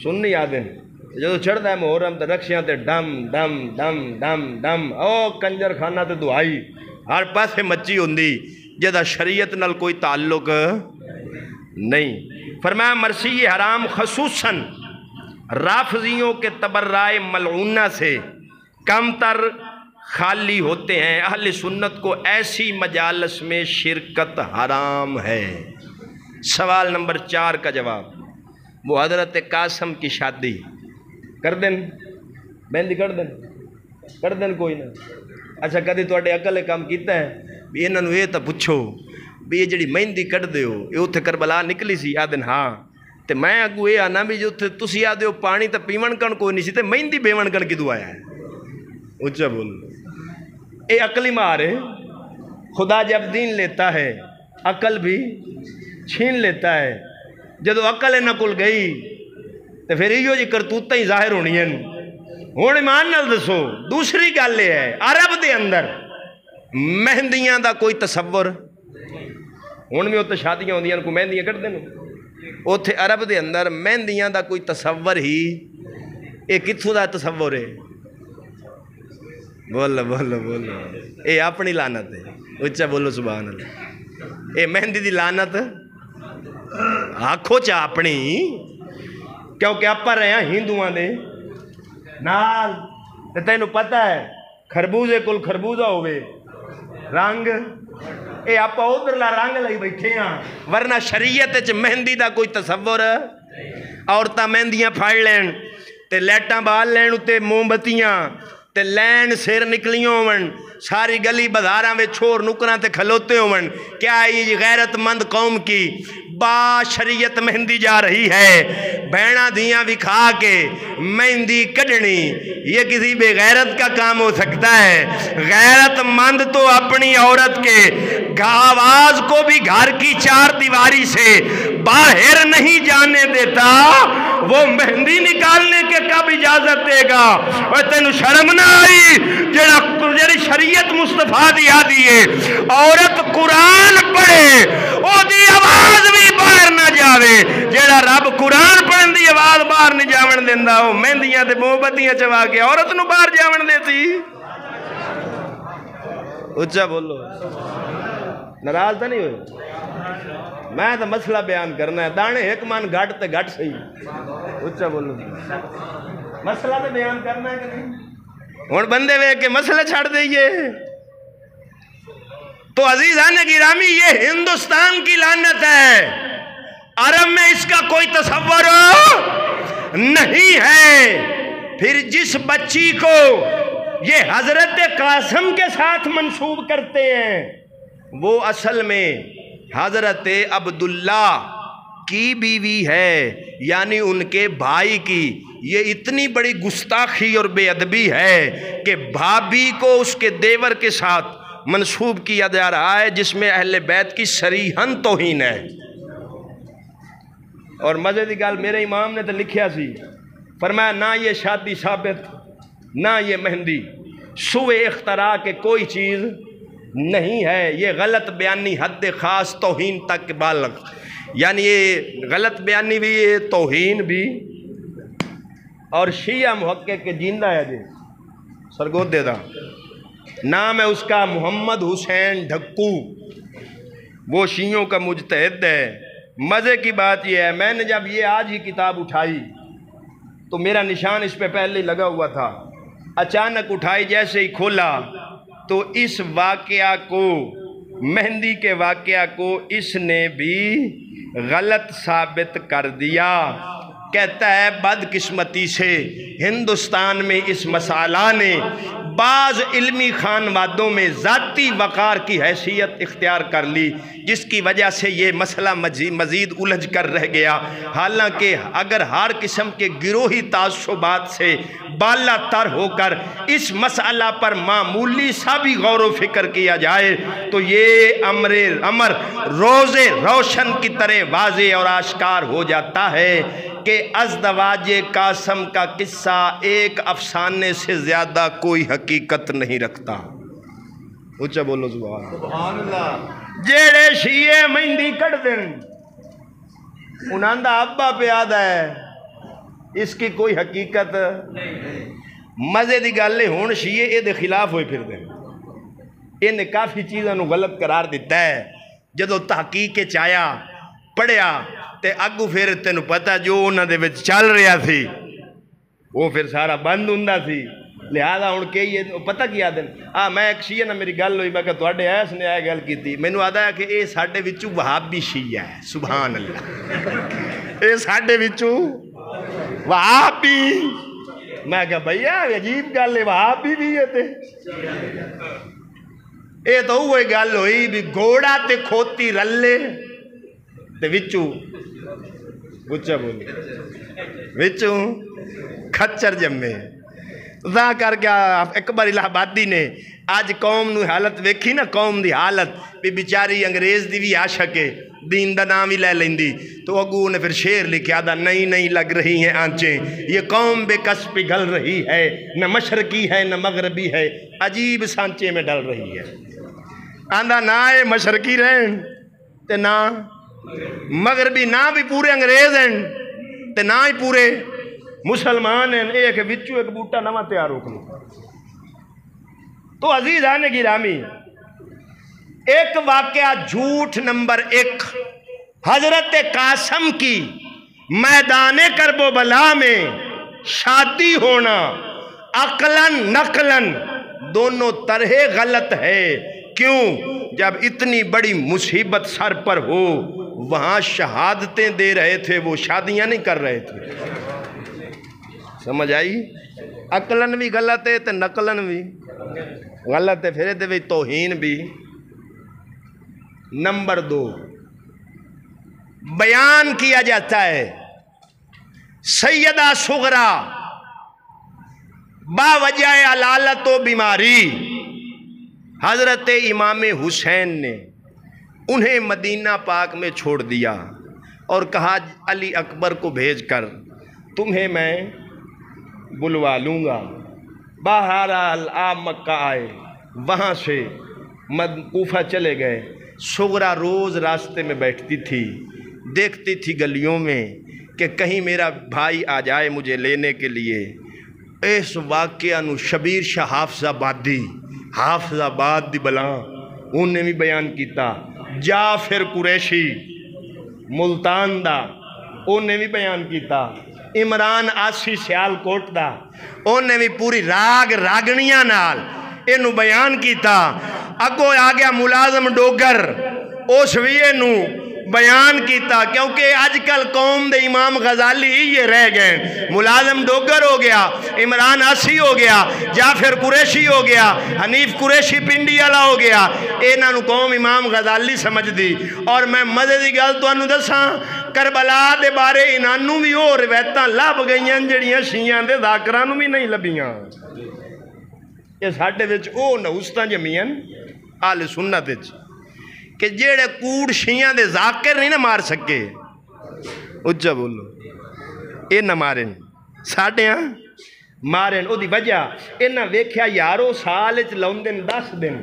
سنی آدھے جدو چڑھتا ہے محرم تے رکشیاں تے ڈم ڈم ڈم ڈم ڈم او کنجر خانہ تے دعائی ہر پاسے مچی ہوندی جدا شریعت نال کوئی تعلق نہیں۔ فرمایا مرثی حرام خصوصاً رافضیوں کے تبرائے ملعونہ سے کم تر خالی ہوتے ہیں، اہل سنت کو ایسی مجالس میں شرکت حرام ہے۔ سوال نمبر 4 کا جواب، وہ حضرت قاسم کی شادی کر دیں مہندی کر دیں کوئی نہ۔ اچھا کدی تو عقل کام کیتا ہے بھی انہوں نے یہ تو پوچھو بھی یہ جڑی مہندی کٹ دے ہو یہ اتنے کربلا نکلی سی آدن ہاں تے میں اگو یہ آنا بھی جو تسی آدھے ہو پانی تو پیون کن کوئی نہیں سی تے مہندی بیون کن کی دعا ہے اچھا بول اے عقلی مارے خدا جب دین لیتا ہے عقل بھی چھین لیتا ہے جدو عقل نہ کل گئی تو پھر یہ جی کرتوتیں ہی ظاہر ہونی ہیں۔ ہوں ایمان نال دسو دوسری گل یہ ہے عرب دے اندر مہندیاں دا کوئی تصور ہوں بھی اتنے شادیاں ہوندیاں کوئی مہندیاں کٹ دیں اتنے عرب دے اندر مہندیاں دا کوئی تصور ہی یہ کتھوں دا تصور ہے؟ بولو بولو بولو اے اپنی لعنت ہے اچھا بولو سبحان اللہ۔ اے مہندی دی لعنت آکھو چا اپنی کیونکہ آپ رہے ہیں ہندوؤں دے نال تینوں پتہ ہے خربوزے کل خربوزہ ہوئے رنگ اے آپ ادھر لا رنگ لئی بیٹھے ہیں ورنہ شریعت وچ مہندی دا کوئی تصور عورتاں مہندیاں پھاڑ لین تے لائٹاں بال لین تے موم بتیاں تے لین سر نکلیوں ہون ساری گلی بازاراں میں چھوڑ نکراں تے کھلوتے ہون کیا یہ غیرت مند قوم کی با شریعت مہندی جا رہی ہے بہنا دیاں بھی کھا کے مہندی کڈنی یہ کسی بے غیرت کا کام ہو سکتا ہے؟ غیرت مند تو اپنی عورت کے آواز کو بھی گھر کی 4 دیواری سے باہر نہیں جانے دیتا وہ مہندی نکالنے کے کب اجازت دے گا؟ اور تینوں شرم نہ آئی جڑی شریعت مصطفیٰ دیا دیئے عورت قرآن پڑھے او دی آواز بھی باہر نہ جاوے جیڑا رب قرآن پڑھن دی آواز باہر نہیں جاون دیندہ ہو مہندیاں تے مومبتیاں چوا کے عورت نو باہر جاون دیتی اچھا بولو ناراض تو نہیں ہوئے میں تو مسئلہ بیان کرنا ہے دانے ایک مان گھٹ تے گھٹ صحیح اچھا بولو مسئلہ تو بیان کرنا ہے کہ نہیں اور بندے وے کے مسئلے چھاڑ دئیے تو عزیزان گرامی یہ ہندوستان کی لعنت ہے عرب میں اس کا کوئی تصور نہیں ہے۔ پھر جس بچی کو یہ حضرت قاسم کے ساتھ منسوب کرتے ہیں وہ اصل میں حضرت عبداللہ کی بیوی ہے یعنی ان کے بھائی کی۔ یہ اتنی بڑی گستاخی اور بے ادبی ہے کہ بھابی کو اس کے دیور کے ساتھ منسوب کیا جا رہا ہے جس میں اہل بیت کی صریحاً توہین ہے۔ اور مزے دی گل میرے امام نے تو لکھیا سی فرمایا نہ یہ شادی ثابت نہ یہ مہندی سوئے اختراع کے کوئی چیز نہیں ہے، یہ غلط بیانی حد خاص توہین تک بالغ یعنی یہ غلط بیانی بھی یہ توہین بھی۔ اور شیعہ محقق کے جیندہ ہے جی سرگود دے دا نام ہے اس کا محمد حسین ڈھکو وہ شیعوں کا مجتہد ہے۔ مزے کی بات یہ ہے میں نے جب یہ آج ہی کتاب اٹھائی تو میرا نشان اس پہ پہلے ہی لگا ہوا تھا اچانک اٹھائی جیسے ہی کھولا تو اس واقعہ کو مہندی کے واقعہ کو اس نے بھی غلط ثابت کر دیا۔ کہتا ہے بدقسمتی سے ہندوستان میں اس مسئلہ نے بعض علمی خانوادوں میں ذاتی وقار کی حیثیت اختیار کر لی جس کی وجہ سے یہ مسئلہ مزید الجھ کر رہ گیا، حالانکہ اگر ہر قسم کے گروہی تعصبات سے بالا تر ہو کر اس مسئلہ پر معمولی سا بھی غور و فکر کیا جائے تو یہ امر روز روشن کی طرح واضح اور آشکار ہو جاتا ہے کہ ازدواج قاسم کا قصہ ایک افسانے سے زیادہ کوئی حقیقت نہیں رکھتا۔ اچھا بولو سبحان اللہ. جیڑے شیعے مہندی کٹ دن انہاں دا ابا پیاد ہے، اس کی کوئی حقیقت مزے دی گل ہے. ہن شیعے اے دے خلاف ہوئے پھر دیں، انہیں کافی چیزاں نو غلط قرار دیتا ہے. جدو تحقیق چایا پڑھیا تے اگو پھر تینوں پتہ جو انہاں دے وچ چل رہا تھی وہ پھر سارا بند ہوندا سی. لہذا ہن کہیے پتہ کیا دن میں ایک شیعہ نہ میری گل ہوئی، میں کہ تواڈے ایس نے گل کیتی، مینوں آدا ہے کہ اے ساڈے وچوں وہابی شیعہ ہے. سبحان اللہ، اے ساڈے وچوں وہابی. میں کہا بھیا عجیب گل ہے، وہابی بھی ہے تے اے تو وہی گل ہوئی بھی گھوڑا تے کھوتی رلے تے وچوں اچھا بولے وچوں کھچر جمے. دا کر کے اکبر الہ آبادی نے آج قوم نو حالت ویکھی نا، قوم دی حالت بھی بیچاری انگریز دی بھی عاشق ہے، دین دا نام ہی لے لیندی، تو اگو نے پھر شعر لکھا دا نہیں نہیں لگ رہی ہیں آنچیں، یہ قوم بے کس پگھل رہی ہے، نہ مشرقی ہے نہ مغربی ہے، عجیب سانچے میں ڈل رہی ہے. آندہ نہ اے مشرقی رہن تے نہ مغربی، نہ بھی پورے انگریز ہیں تے نہ ہی پورے مسلمان ہیں. ایک وچو ایک بوٹا نواں تیار ہو کلو. تو عزیز آنے گرامی، ایک واقعہ جھوٹ نمبر 1 حضرت قاسم کی میدان کرب و بلا میں شادی ہونا عقلاً نقلاً دونوں طرح غلط ہے. کیوں؟ جب اتنی بڑی مصیبت سر پر ہو وہاں شہادتیں دے رہے تھے، وہ شادیاں نہیں کر رہے تھے. سمجھ آئی؟ عقلاً بھی غلط ہے تو نقلاً بھی غلط ہے، پھر دے توہین بھی. نمبر 2 بیان کیا جاتا ہے سیدہ صغرا باوجہ علالت و بیماری حضرت امام حسین نے انہیں مدینہ پاک میں چھوڑ دیا اور کہا علی اکبر کو بھیج کر تمہیں میں بلوا لوں گا. بہرحال آپ مکہ آئے، وہاں سے کوفہ چلے گئے. صغرا روز راستے میں بیٹھتی تھی، دیکھتی تھی گلیوں میں کہ کہیں میرا بھائی آ جائے مجھے لینے کے لیے. اس واقعہ نو شبیر شاہ حافظ آباد دی بلاں انہیں بھی بیان کیتا. جعفر قریشی ملتان دا انہیں بھی بیان کیتا. عمران آسی سیال کوٹ دا انہیں بھی پوری راگ راگنیاں نال انہوں بیان کیتا. اگو آ گیا ملازم ڈوگر، اس بھی انہوں بیان کیتا، کیونکہ آج کل قوم دے امام غزالی یہ رہ گئے. ملازم ڈوگر ہو گیا، عمران آسی ہو گیا، جعفر قریشی ہو گیا، حنیف قریشی پنڈی والا ہو گیا. انہوں قوم امام غزالی سمجھ دی. اور میں مزے دی گل تو انہوں دساں کربلا دے بارے انہوں بھی ہو روایتاں لب گئیاں جڑیاں شیعاں دے ذاکرانوں بھی نہیں لبیاں. یہ ساڈے وچ او نحوستاں جمیاں اہل سنت وچ کہ جیڑے کوڑ شیعاں دے ذاکر نہیں نہ مار سکے. اچھا بولو اے نہ مارن، ساڈے ہاں مارن. او دی وجہ انہاں ویکھیا یارو سال وچ لاوندے 10 دن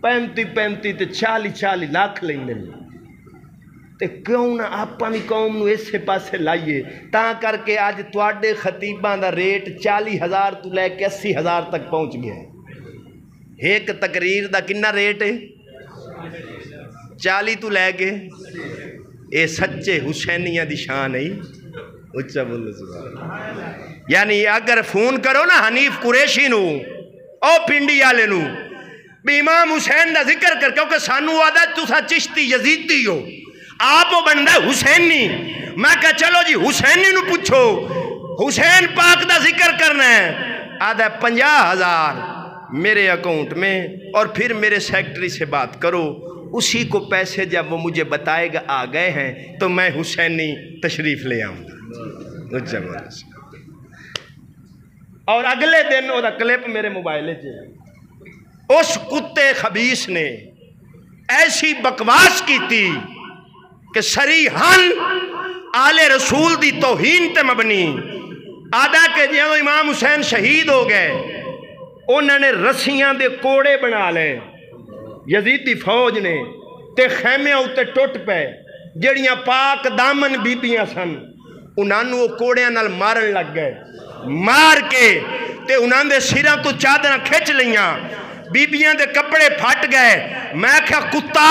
35 تے 40 لاکھ لیندے تے کیوں نہ آپاں بھی قوم نو اسے پاسے لائیے. تاں کر کے آج تواڈے خطیباں دا ریٹ 40,000 تو لے کے 80,000 تک پہنچ گیا ہے. ایک تقریر دا کنا ریٹ ہے؟ 40 تو لے کے. اے سچے حسینیہ دی شان ہے. اچھا بولو سبحان. یعنی اگر فون کرو نا حنیف قریشی نو او پنڈی والے نو بھی امام حسین دا ذکر کر، کیونکہ سانو آدھا تسا چشتی یزیدی ہو، آپ وہ بندہ حسینی. میں کہا چلو جی حسینی نو پوچھو، حسین پاک دا ذکر کرنا ہے. آدھا 50,000 میرے اکاؤنٹ میں، اور پھر میرے سیکٹری سے بات کرو، اسی کو پیسے جب وہ مجھے بتائے گا آ گئے ہیں تو میں حسینی تشریف لے آؤں گا. اور اگلے دن وہ کلپ میرے موبائل چ اس کتے خبیث نے ایسی بکواس کی تھی کہ صریحاً آل رسول دی توہین تے مبنی. آدھا کہ جب امام حسین شہید ہو گئے انہوں نے رسیاں دے کوڑے بنا لے یزیدی فوج نے تے خیمے اُتے ٹوٹ پے جڑیاں پاک دامن بیبیاں سن انہاں نوں کوڑیاں نال مارن لگ گئے مار کے تے انہاں دے سراں تو چادراں کھچ لیاں بیبیاں دے کپڑے پھٹ گئے میں کہا کتا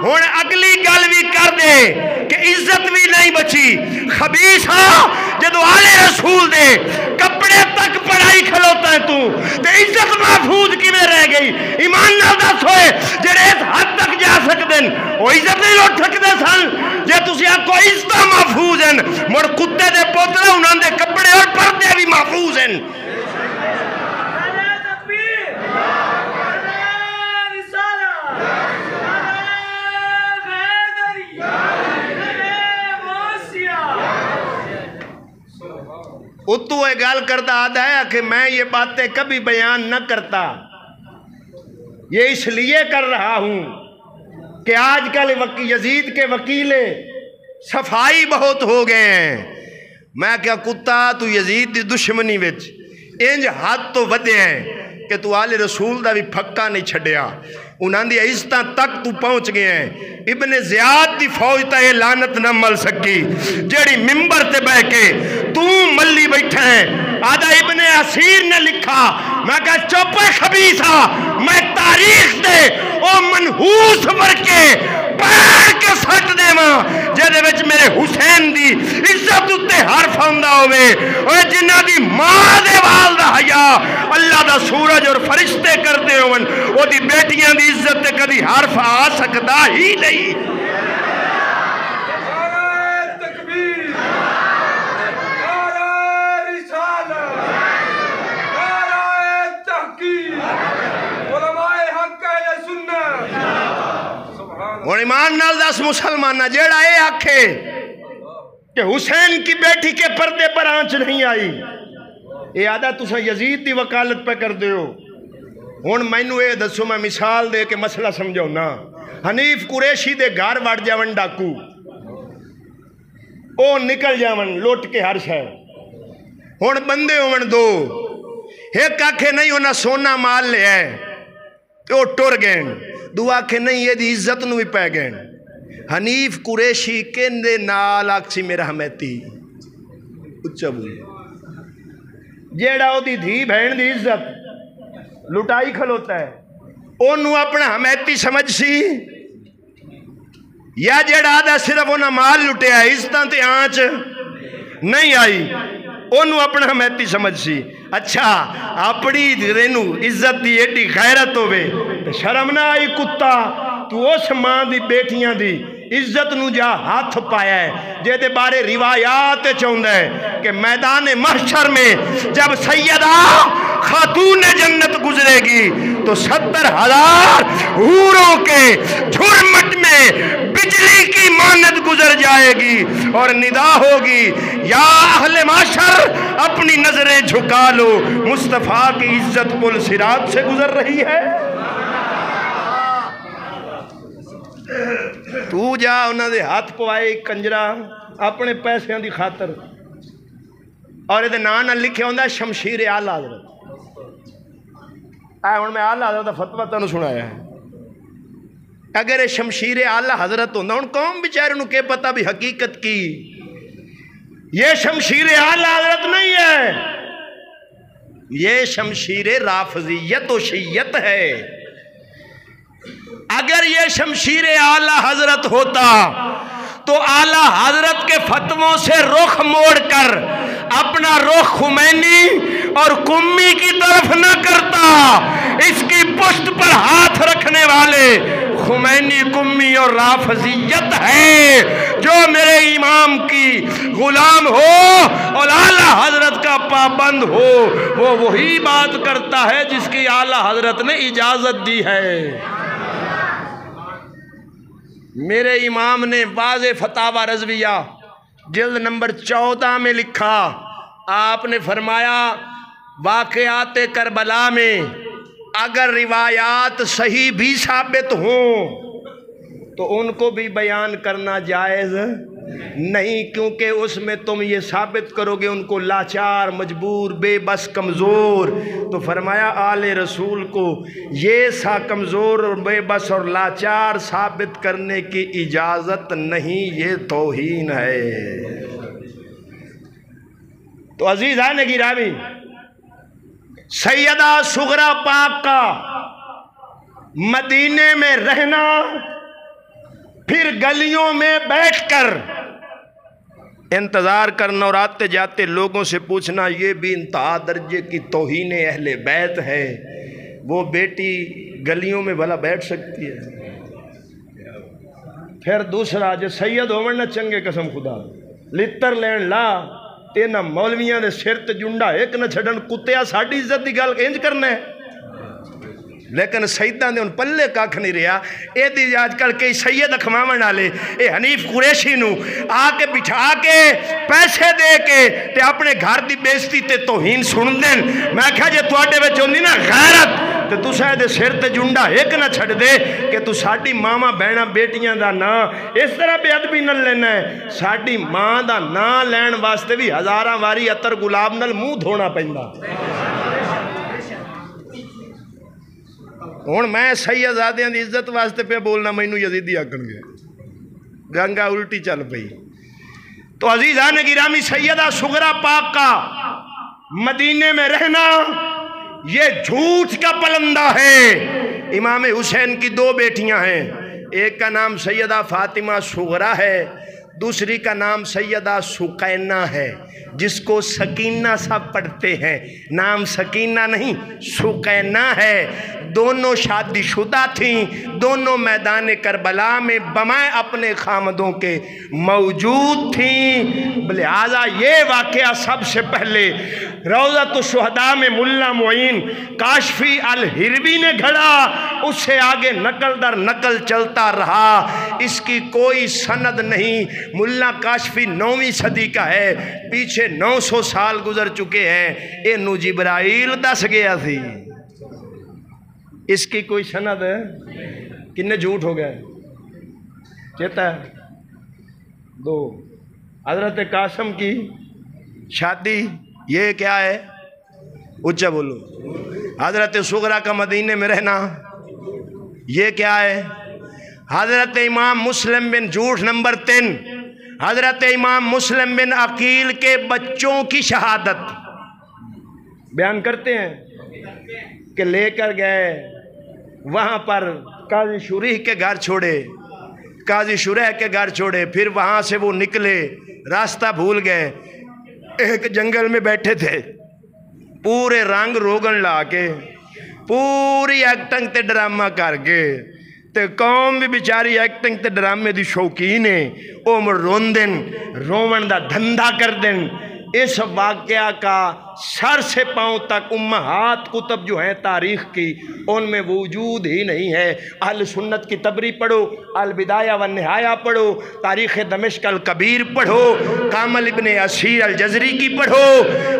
ہن اگلی گل بھی کر دے کہ عزت بھی نہیں بچی خبیثا جدو آلے رسول دے کپڑے تک پڑھائی کھلوتا ہے تو تے عزت محفوظ کی میں رہ گئی ایمان نہ دس ہوئے جڑے اس حد تک جا سکتے ہیں وہ عزت نہیں لوٹ سکتے سن جے تسی آکو عزت محفوظ ہیں مڑ کتے دے پوترے انہاں دے کپڑے اور پردے بھی محفوظ ہیں اتو یہ گال کرتا آدھا ہے کہ میں یہ باتیں کبھی بیان نہ کرتا یہ اس لیے کر رہا ہوں کہ آج کل یزید کے وکیل صفائی بہت ہو گئے ہیں میں کیا کتا تو یزید دی دشمنی وچ انج ہاتھ تو ودے ہیں کہ تو آل رسول دا بھی پھکا نہیں چھڑیا انہاں دی عزتاں تک تو پہنچ گئے ہیں ابن زیاد دی فوج تا یہ لعنت نہ مل سکی جیڑی ممبر تے بہ کے تو ملی بیٹھا ہے آدھا ابن اسیر نے لکھا میں کہا چوپے خبیثا میں تاریخ دے او منحوس ورکے پیر کے سٹ دے ماں جیدے وچ میرے حسین دی عزت اتے حرف آندہ ہوئے اور جنہ دی ماں دے والدہ حیا اللہ دا سورج اور فرشتے کرتے ہوئے وہ دی بیٹیاں دی عزت تے کدی حرف آ سکتا ہی نہیں اور ایمان نال دس مسلمانہ جیڑا اے آکھے کہ حسین کی بیٹی کے پردے پر آنچ نہیں آئی اے آدھا تسا یزید دی وکالت پہ کر دیو ہون میں نو اے دسو میں مثال دے کے مسئلہ سمجھو نا حنیف قریشی دے گھر وڑ جاون ڈاکو او نکل جاون لوٹ کے ہر شے ہون بندے ہون دو ایک آکھے نہیں ہونا سونا مال لے ہے تو ٹور گئے دعا کہ نہیں یہ دی عزت نو بھی پہ گئے حنیف قریشی کندے نال آکسی میرا ہمیتی اچھا بولے جیڑا ہو دی دھی بہن دی عزت لٹائی کھلوتا ہے انہوں اپنا ہمیتی سمجھ سی یا جیڑا آدھا صرف انہوں مال لٹے ہے عزتاں تے آنچ نہیں آئی انہوں اپنا ہمیتی سمجھ سی اچھا اپنی رینو عزت دی ایڈی غیرت ہوئے شرم نہ آئی کتا تو اس ماں دی بیٹیاں دی عزت نو جا ہاتھ پایا ہے جے دے بارے روایات چاہتا ہے کہ میدان محشر میں جب سیدہ خاتون جنت گزرے گی تو 70,000 حوروں کے جھرمٹ میں بجلی کی مانند گزر جائے گی اور ندا ہوگی یا اہل محشر اپنی نظریں جھکا لو مصطفیٰ کی عزت پل صراط سے گزر رہی ہے تو جا انہوں نے ہاتھ پوائے کنجرہ اپنے پیسے دی خاطر اور یہ نانا لکھے ہوندہ شمشیر اعلیٰ حضرت ان میں اعلیٰ حضرت فتوہ تنو سنایا ہے اگر یہ شمشیر اعلیٰ حضرت ہوندہ ان قوم بیچارے انہوں کے پتہ بھی حقیقت کی یہ شمشیر اعلیٰ حضرت نہیں ہے یہ شمشیر رافضیت و شیعت ہے اگر یہ شمشیر اعلیٰ حضرت ہوتا تو اعلیٰ حضرت کے فتووں سے رخ موڑ کر اپنا رخ خمینی اور قمی کی طرف نہ کرتا اس کی پشت پر ہاتھ رکھنے والے خمینی قمی اور رافضیت ہے جو میرے امام کی غلام ہو اور اعلیٰ حضرت کا پابند ہو وہ وہی بات کرتا ہے جس کی اعلیٰ حضرت نے اجازت دی ہے میرے امام نے واضح فتاوی رضویہ جلد نمبر 14 میں لکھا آپ نے فرمایا واقعات کربلا میں اگر روایات صحیح بھی ثابت ہوں تو ان کو بھی بیان کرنا جائز نہیں، کیونکہ اس میں تم یہ ثابت کرو گے ان کو لاچار، مجبور، بے بس، کمزور. تو فرمایا آل رسول کو یہ سا کمزور اور بے بس اور لاچار ثابت کرنے کی اجازت نہیں، یہ توہین ہے. تو عزیزان گرامی، سیدہ صغرا پاک کا مدینے میں رہنا، پھر گلیوں میں بیٹھ کر انتظار کرنا اور آتے جاتے لوگوں سے پوچھنا، یہ بھی انتہا درجے کی توہین اہل بیت ہے. وہ بیٹی گلیوں میں بھلا بیٹھ سکتی ہے؟ پھر دوسرا، جو سید ہومن نہ چنگے قسم خدا لتر لین لا تینا مولویاں دے سر تے جنڈا ایک نہ چھڑن، کتیا ساڑی عزت دی گل انج کرنا ہے. لیکن سیدان دے ان پلے کاکھ نہیں رہا. اے دی آج کل کئی سید اکھمامن آلے اے حنیف قریشی نو آ کے بچھا کے پیسے دے کے تے اپنے گھر دی بیزتی تے توہین سن دین. میں کہا جے تواڈے وچ ہوندی نا غیرت تے تساں دے سر تے جنڈا ایک نہ چھڑ دے کہ تو ساڈی ماما بہنا بیٹیاں دا نا اس طرح بے ادبی نال لینا ہے. ساڈی ماں دا نا لین واسطے بھی ہزاراں واری عطر گلاب نال منہ دھونا پیندا. ہوں میں سیدزادیاں دی عزت واسطے پہ بولنا، مینوں یزیدی آکھن گے، گنگا الٹی چل پئی. تو عزیزان گرامی، سیدہ صغرا پاک کا مدینے میں رہنا یہ جھوٹ کا پلندہ ہے. امام حسین کی دو بیٹیاں ہیں، ایک کا نام سیدہ فاطمہ صغرا ہے، دوسری کا نام سیدہ سقینہ ہے، جس کو سکینہ سب پڑھتے ہیں. نام سکینہ نہیں، سقینہ ہے. دونوں شادی شدہ تھیں، دونوں میدان کربلا میں بمائے اپنے خامدوں کے موجود تھیں. لہذا یہ واقعہ سب سے پہلے روضۃ الشہداء میں ملا معین کاشفی الہروی نے گھڑا، اس سے آگے نقل در نقل چلتا رہا. اس کی کوئی سند نہیں. ملا کاشفی 9ویں صدی کا ہے، پیچھے 900 سال گزر چکے ہیں. اے نو جبرائیل دس گیا تھی. اس کی کوئی سند ہے؟ کنے جھوٹ ہو گئے چیتا ہے؟ 2. حضرت قاسم کی شادی، یہ کیا ہے؟ اچھا بولو. حضرت صغرا کا مدینے میں رہنا، یہ کیا ہے؟ حضرت امام مسلم بن جھوٹ نمبر 3، حضرت امام مسلم بن عقیل کے بچوں کی شہادت بیان کرتے ہیں کہ لے کر گئے وہاں پر قاضی شریح کے گھر چھوڑے، قاضی شریح کے گھر چھوڑے، پھر وہاں سے وہ نکلے، راستہ بھول گئے، ایک جنگل میں بیٹھے تھے، پورے رنگ روگن لا کے پوری ایکٹنگ تے ڈرامہ کر کے تے قوم بھی بیچاری ایکٹنگ تے ڈرامے دی شوقین ہے، او مر روندن رومن دا دھندا کر دن. اس واقعہ کا سر سے پاؤں تک امہات کتب جو ہیں تاریخ کی ان میں وجود ہی نہیں ہے. اہل سنت کی تبری پڑھو، البدایہ والنہایہ پڑھو، تاریخ دمشق الکبیر پڑھو، کامل ابن اسیر الجزری کی پڑھو.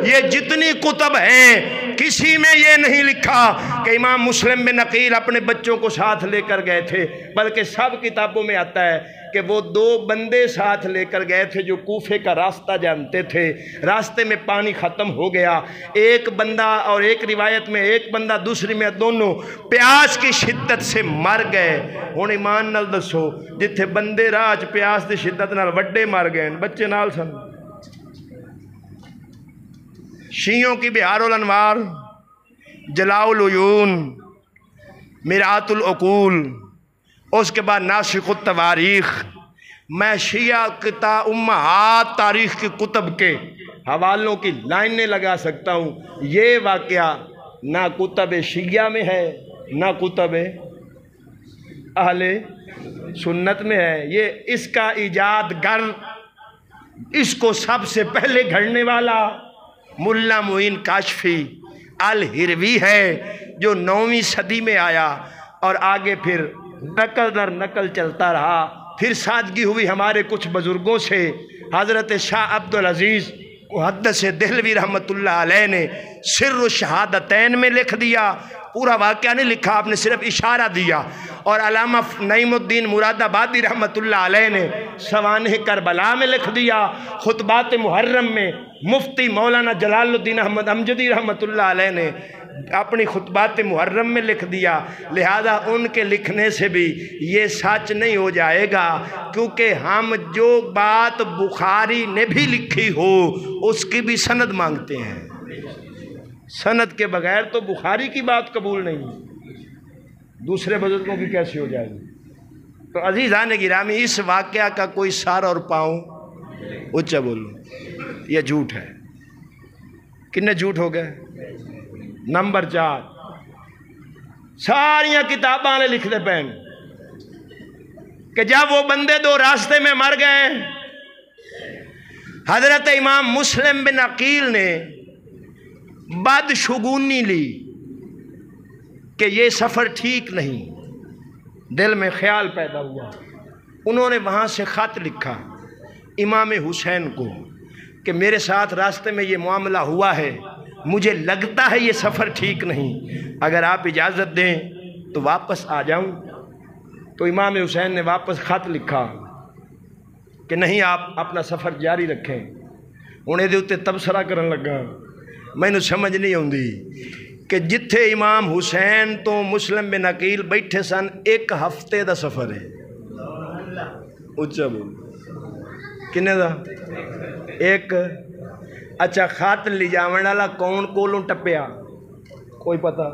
یہ جتنی کتب ہیں کسی میں یہ نہیں لکھا کہ امام مسلم بن عقیل اپنے بچوں کو ساتھ لے کر گئے تھے، بلکہ سب کتابوں میں آتا ہے کہ وہ 2 بندے ساتھ لے کر گئے تھے جو کوفے کا راستہ جانتے تھے. راستے میں پانی ختم ہو گیا، ایک بندہ اور ایک روایت میں ایک بندہ، دوسری میں دونوں پیاس کی شدت سے مر گئے. ہن ایمان نال دسو جتھے بندے راج پیاس دی شدت نال وڈے مر گئے، بچے نال سن. شیعوں کی بہار الانوار، جلاء العیون، مرآت العقول، اس کے بعد ناسخ التواریخ. میں شیعہ کتا امہات تاریخ کی کتب کے حوالوں کی لائنیں لگا سکتا ہوں. یہ واقعہ نہ کتب شیعہ میں ہے نہ کتب اہل سنت میں ہے. یہ اس کا ایجاد گر، اس کو سب سے پہلے گھڑنے والا ملا معین کاشفی الہروی ہے، جو 9ویں صدی میں آیا اور آگے پھر نقل در نقل چلتا رہا. پھر سادگی ہوئی ہمارے کچھ بزرگوں سے. حضرت شاہ عبدالعزیز محدث دہلوی رحمۃ اللہ علیہ نے سر الشہادتین میں لکھ دیا، پورا واقعہ نہیں لکھا، آپ نے صرف اشارہ دیا. اور علامہ نعیم الدین مراد آبادی رحمۃ اللہ علیہ نے سوانح کربلا میں لکھ دیا، خطبات محرم میں مفتی مولانا جلال الدین احمد امجدی رحمۃ اللہ علیہ نے اپنی خطبات محرم میں لکھ دیا۔ لہذا ان کے لکھنے سے بھی یہ سچ نہیں ہو جائے گا، کیونکہ ہم جو بات بخاری نے بھی لکھی ہو اس کی بھی سند مانگتے ہیں۔ سند کے بغیر تو بخاری کی بات قبول نہیں، دوسرے بزرگوں کی کیسے ہو جائے گی؟ تو عزیزان گرامی، اس واقعہ کا کوئی سر اور پاؤں اونچا بولو، یہ جھوٹ ہے۔ کتنے جھوٹ ہو گئے؟ نمبر 4، ساریاں کتاباں نے لکھ دے پین کہ جب وہ بندے دو راستے میں مر گئے، حضرت امام مسلم بن عقیل نے بدشگونی لی کہ یہ سفر ٹھیک نہیں، دل میں خیال پیدا ہوا، انہوں نے وہاں سے خط لکھا امام حسین کو کہ میرے ساتھ راستے میں یہ معاملہ ہوا ہے، مجھے لگتا ہے یہ سفر ٹھیک نہیں، اگر آپ اجازت دیں تو واپس آ جاؤں۔ تو امام حسین نے واپس خط لکھا کہ نہیں، آپ اپنا سفر جاری رکھیں۔ انہیں دے اتے تبصرہ کرن لگا، میں نے سمجھ نہیں آؤندی کہ جتھے امام حسین تو مسلم بن عقیل بیٹھے سن 1 ہفتے دا سفر ہے۔ اچھا بول کنے دا؟ 1۔ اچھا، خط لے جاون والا کون کولوں ٹپیا؟ کوئی پتہ؟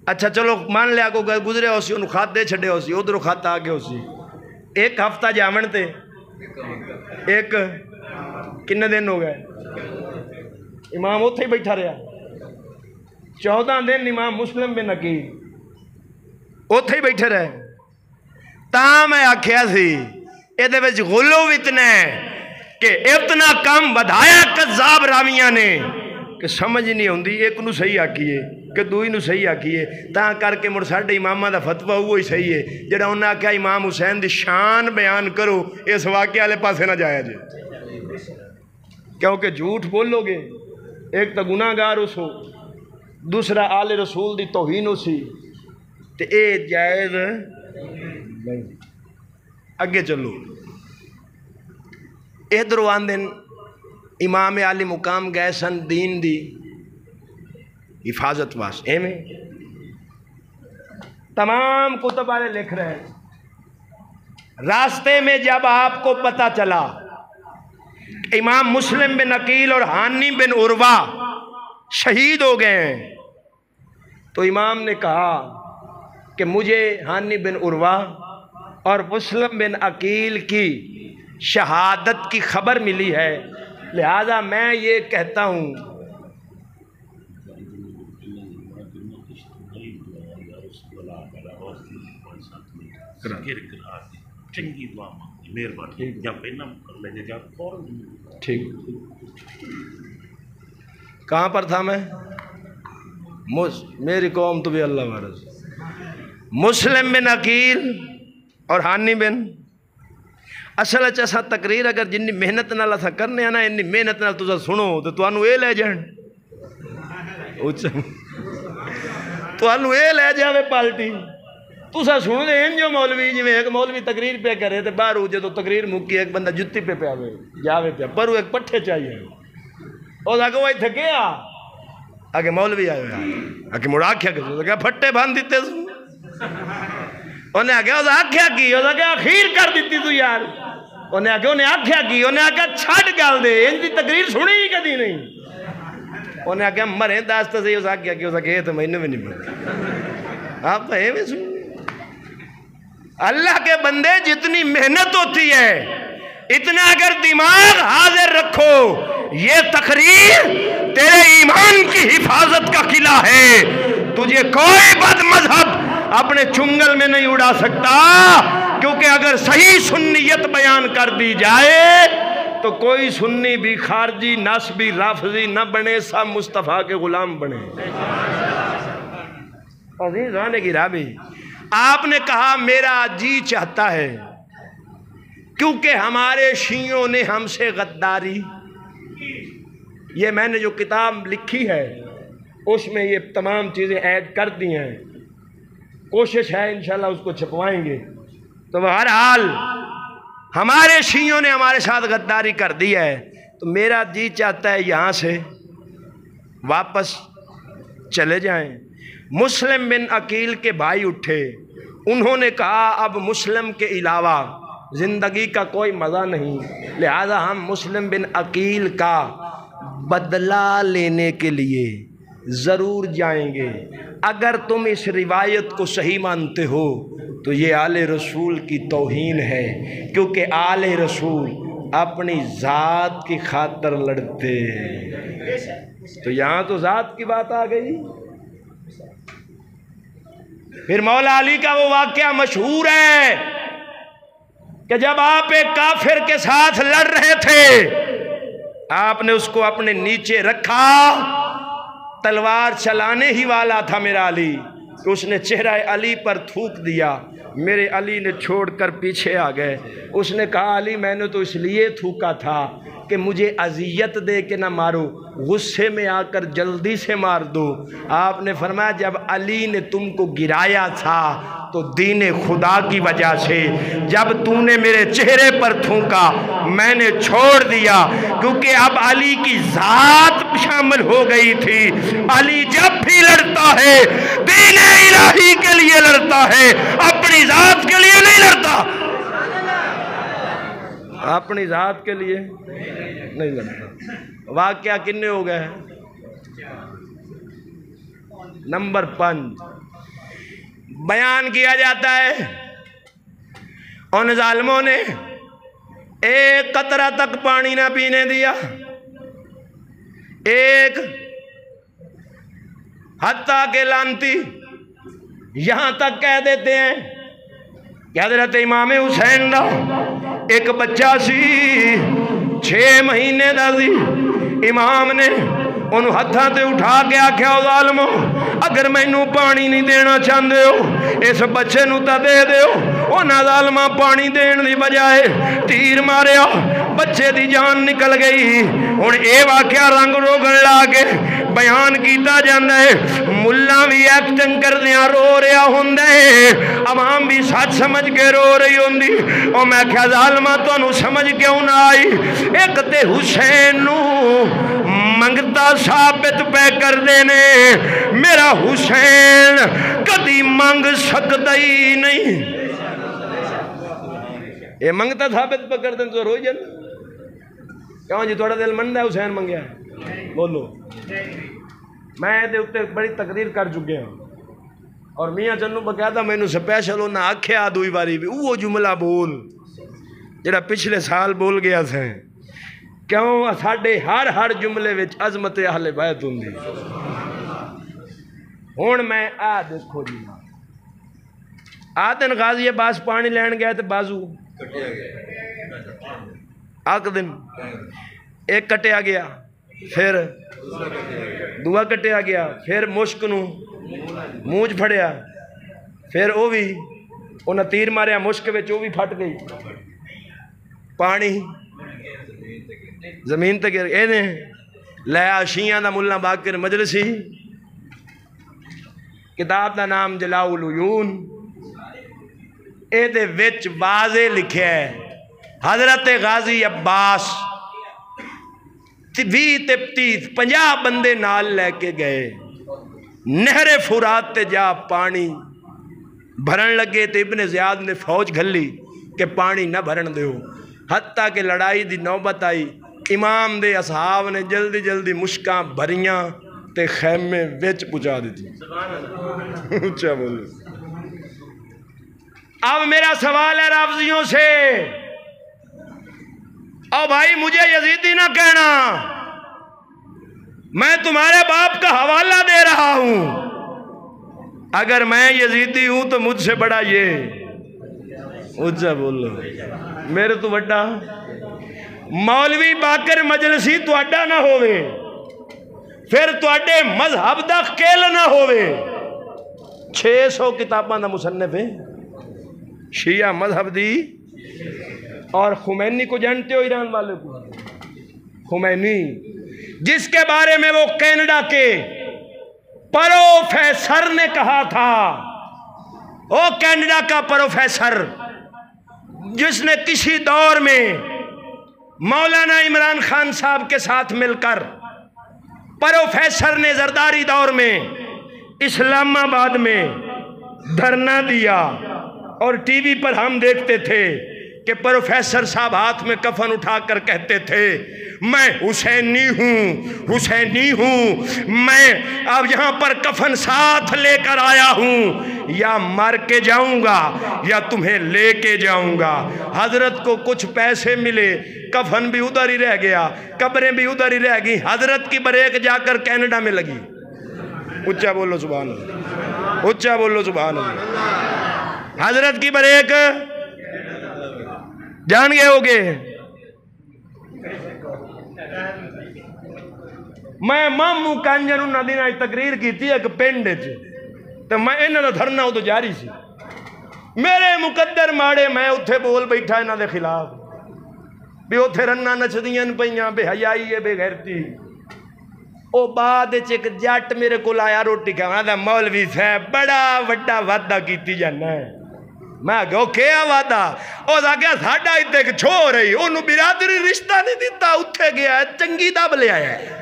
اچھا چلو مان لیا کو گزرے ہو سی، انہوں خط دے چھڑے ہو سی، ادھروں خط آ گئے ہو سی، 1 ہفتہ جاون تے 1 کنے دن ہو گئے؟ امام اتھے ہی بیٹھا رہا 14 دن، امام مسلم بن عقیل اتھے ہی بیٹھے رہے۔ تاں میں آکھیا سی ایدے وچ غلو اتنا ہے کہ اتنا کم بدھایا کذاب راویاں نے کہ سمجھ نہیں ہوندی ایک نو صحیح آکھیے کہ دوئی نو صحیح آکھیے۔ تاں کر کے مڑ ساڈے امامہ دا فتویٰ وہی صحیح ہے جڑا انہاں آکھیا امام حسین دی شان بیان کرو، اس واقعے والے پاسے نہ جایا جے، کیونکہ جھوٹ بولو گے ایک تو گناہ گار ہو سو، دوسرا آل رسول دی توہین ہو سی، تے اے جائز نہیں۔ اگے چلو، ادھر آندن امام علی مقام گئے سن دین دی حفاظت واسطے، میں تمام کتب والے لکھ رہے ہیں۔ راستے میں جب آپ کو پتہ چلا امام مسلم بن عقیل اور ہانی بن عروہ شہید ہو گئے ہیں، تو امام نے کہا کہ مجھے ہانی بن عروہ اور مسلم بن عقیل کی شہادت کی خبر ملی ہے، لہذا میں یہ کہتا ہوں ٹھیک۔ کہاں پر تھا میں؟ میری قوم تو بھی اللہ وارث، مسلم بن عقیل اور ہانی بن، اصل اچھا تقریر اگر جنی محنت نال اسا کرنے ہیں نا، انی محنت نال تسا سنو تو تانوں اے لے جان، تانوں اے لے جاوے پالٹی، تسا سنو دے ان جو مولوی جی میں ایک مولوی تقریر پہ کرے تے باہر جے تو تقریر مکی ایک بندہ جتی پہ آوے جاوے پہ پر ایک پٹھے چاہیے، اور آگے وہ تھکے آگے مولوی آئے آگے مڑا آکھیا کہ پھٹے باندھ دیتے سو، انہیں آگے وہ آکھیا کی، وہ آگے اخیر کر دیتی تو یار، انہیں آگے انہیں آکھیا کی، انہیں آگے چھڑ گال دے ان دی تقریر سنی ہی کدی نہیں، انہیں آگے مریں داستے سے وہ آکھیا کی، وہ آگے تو مہینے میں نہیں پڑھتے، آپ ہے میں سن۔ اللہ کے بندے جتنی محنت ہوتی ہے اتنا اگر دماغ حاضر رکھو، یہ تقریر تیرے ایمان کی حفاظت کا قلعہ ہے، تجھے کوئی بد مذہب اپنے چنگل میں نہیں اڑا سکتا، کیونکہ اگر صحیح سنیت بیان کر دی جائے تو کوئی سنی بھی خارجی نسبی رافضی نہ بنے، سب مصطفیٰ کے غلام بنے۔ عزیزان گرامی، آپ نے کہا میرا جی چاہتا ہے، کیونکہ ہمارے شیعوں نے ہم سے غداری، یہ میں نے جو کتاب لکھی ہے اس میں یہ تمام چیزیں ایڈ کر دی ہیں، کوشش ہے انشاءاللہ اس کو چھپوائیں گے، تو بہرحال ہمارے شیعوں نے ہمارے ساتھ غداری کر دی ہے، تو میرا جی چاہتا ہے یہاں سے واپس چلے جائیں۔ مسلم بن عقیل کے بھائی اٹھے، انہوں نے کہا اب مسلم کے علاوہ زندگی کا کوئی مزہ نہیں، لہذا ہم مسلم بن عقیل کا بدلہ لینے کے لیے ضرور جائیں گے۔ اگر تم اس روایت کو صحیح مانتے ہو تو یہ آل رسول کی توہین ہے، کیونکہ آل رسول اپنی ذات کی خاطر لڑتے ہیں۔ تو یہاں تو ذات کی بات آ گئی۔ پھر مولا علی کا وہ واقعہ مشہور ہے کہ جب آپ ایک کافر کے ساتھ لڑ رہے تھے، آپ نے اس کو اپنے نیچے رکھا، تلوار چلانے ہی والا تھا میرا علی، کہ اس نے چہرہ علی پر تھوک دیا، میرے علی نے چھوڑ کر پیچھے آ گئے۔ اس نے کہا علی میں نے تو اس لیے تھوکا تھا کہ مجھے اذیت دے کے نہ مارو، غصے میں آ کر جلدی سے مار دو۔ آپ نے فرمایا جب علی نے تم کو گرایا تھا تو دین خدا کی وجہ سے، جب تو نے میرے چہرے پر تھوکا میں نے چھوڑ دیا، کیونکہ اب علی کی ذات شامل ہو گئی تھی۔ علی جب بھی لڑتا ہے دین الہی کے لیے لڑتا ہے، اپنی ذات کے لیے نہیں لڑتا، اپنی ذات کے لیے نہیں لڑتا۔ واقعہ کتنے ہو گئے ہیں؟ نمبر 5 بیان کیا جاتا ہے ان ظالموں نے ایک قطرہ تک پانی نہ پینے دیا، ایک حتیٰ کہ لعنتی یہاں تک کہہ دیتے ہیں کہ حضرت امام حسین دا ایک بچہ سی 6 مہینے دا سی، امام نے انہوں ہتھاں تے اٹھا کے آکھیا ظالمو اگر مینوں پانی نہیں دینا چاہندے ہو اس بچے نوں تا دے دیو۔ انہاں ظالماں پانی دین دی بجائے تیر ماریا، بچے دی جان نکل گئی۔ ہن اے واقعہ رنگ روگن لا کے بیان کیتا جاندا ہے، ملہ بھی ایکٹنگ کردیاں رو رہا ہوندا ہے، عوام بھی سچ سمجھ کے رو رہی ہوندی۔ او میں کہیا ظالماں تانوں سمجھ کیوں نہ آئی؟ ایک تے حسین نوں منگتا ثابت پہ کر دینے، میرا حسین کدی منگ سکتا ہی نہیں۔ یہ منگتا ثابت پہ کر دینے تو روئی جانا کیوں جی تھوڑا دل مند ہے حسین منگیا ہے؟ بولو، میں دے اتے بڑی تقریر کر چکے ہیں، اور میاں چنو بقیادہ میں انہوں سپیشل انہوں آکھے آدھوئی باری بھی وہ جملہ بول جڑا پچھلے سال بول گیا تھا، کیوں ساڑھے ہر جملے وچ عظمت اہل بیت ہوں دی۔ ہون میں دیکھو جی آدن غازی عباس پانی لین گیا تو بازو آک دن ایک کٹیا گیا، پھر دعا کٹیا گیا، پھر مشک نو موج پھڑیا، پھر وہ بھی انہیں تیر ماریا مشک وچ وہ بھی پھٹ گئی، پانی زمین تے گر گئے۔ لیا شیعہ دا ملا باقر مجلسی، کتاب دا نام جلاء العیون، اے دے وچ واضح لکھے ہے حضرت غازی عباس 20-50 بندے نال لے کے گئے، نہر فرات تے جا پانی بھرن لگے تے ابن زیاد نے فوج گھلی کہ پانی نہ بھرن دیو، حتیٰ کہ لڑائی دی نوبت آئی، امام دے اصحاب نے جلدی جلدی مشکاں بھریاں تے خیمے وچ پہنچا دیتی۔ اچھا بولو، اب میرا سوال ہے رافضیوں سے، او بھائی مجھے یزیدی نہ کہنا، میں تمہارے باپ کا حوالہ دے رہا ہوں، اگر میں یزیدی ہوں تو مجھ سے بڑا یہ اچھا بولو میرے تو بڑا مولوی باقر مجلسی تو اڈا نہ ہوئے، پھر تو اڈے مذہب دا کیل نہ ہوئے۔ 600 کتاباں دا مصنف ہے شیعہ مذہب دی، اور خمینی کو جانتے ہو ایران والے کو؟ خمینی جس کے بارے میں وہ کینیڈا کے پروفیسر نے کہا تھا، وہ کینیڈا کا پروفیسر جس نے کسی دور میں مولانا عمران خان صاحب کے ساتھ مل کر پروفیسر نے زرداری دور میں اسلام آباد میں دھرنا دیا، اور ٹی وی پر ہم دیکھتے تھے کہ پروفیسر صاحب ہاتھ میں کفن اٹھا کر کہتے تھے میں حسینی ہوں، میں اب یہاں پر کفن ساتھ لے کر آیا ہوں، یا مر کے جاؤں گا یا تمہیں لے کے جاؤں گا۔ حضرت کو کچھ پیسے ملے، کفن بھی ادھر ہی رہ گیا، قبریں بھی ادھر ہی رہ گئی، حضرت کی بریک جا کر کینیڈا میں لگی۔ اچھا بولو سبحان اللہ، اچھا بولو سبحان اللہ۔ حضرت کی بریک جان گئے ہوگے۔ میں مامو کانجن انہاں دن آج تقریر کی تھی ایک پنڈ تو میں انہاں دا دھرنا ادو جاری سی، میرے مقدر ماڑے میں اتھے بول بیٹھا انہاں دے خلاف بھی اتھے رنہ نچدیاں پئیاں، بے حیائی ہے، بے غیرتی۔ او بعد ایک جٹ میرے کو آیا روٹی کھانا دا، مولوی صاحب بڑا وڈا وعدہ کیتی جانا ہے۔ میں کہو کیا وعدہ؟ او دا کیا ساڈا اتنے ایک چھوڑ رہی، انہوں برادری رشتہ نہیں دیتا، اتھے گیا ہے چنگی دب لے آیا ہے۔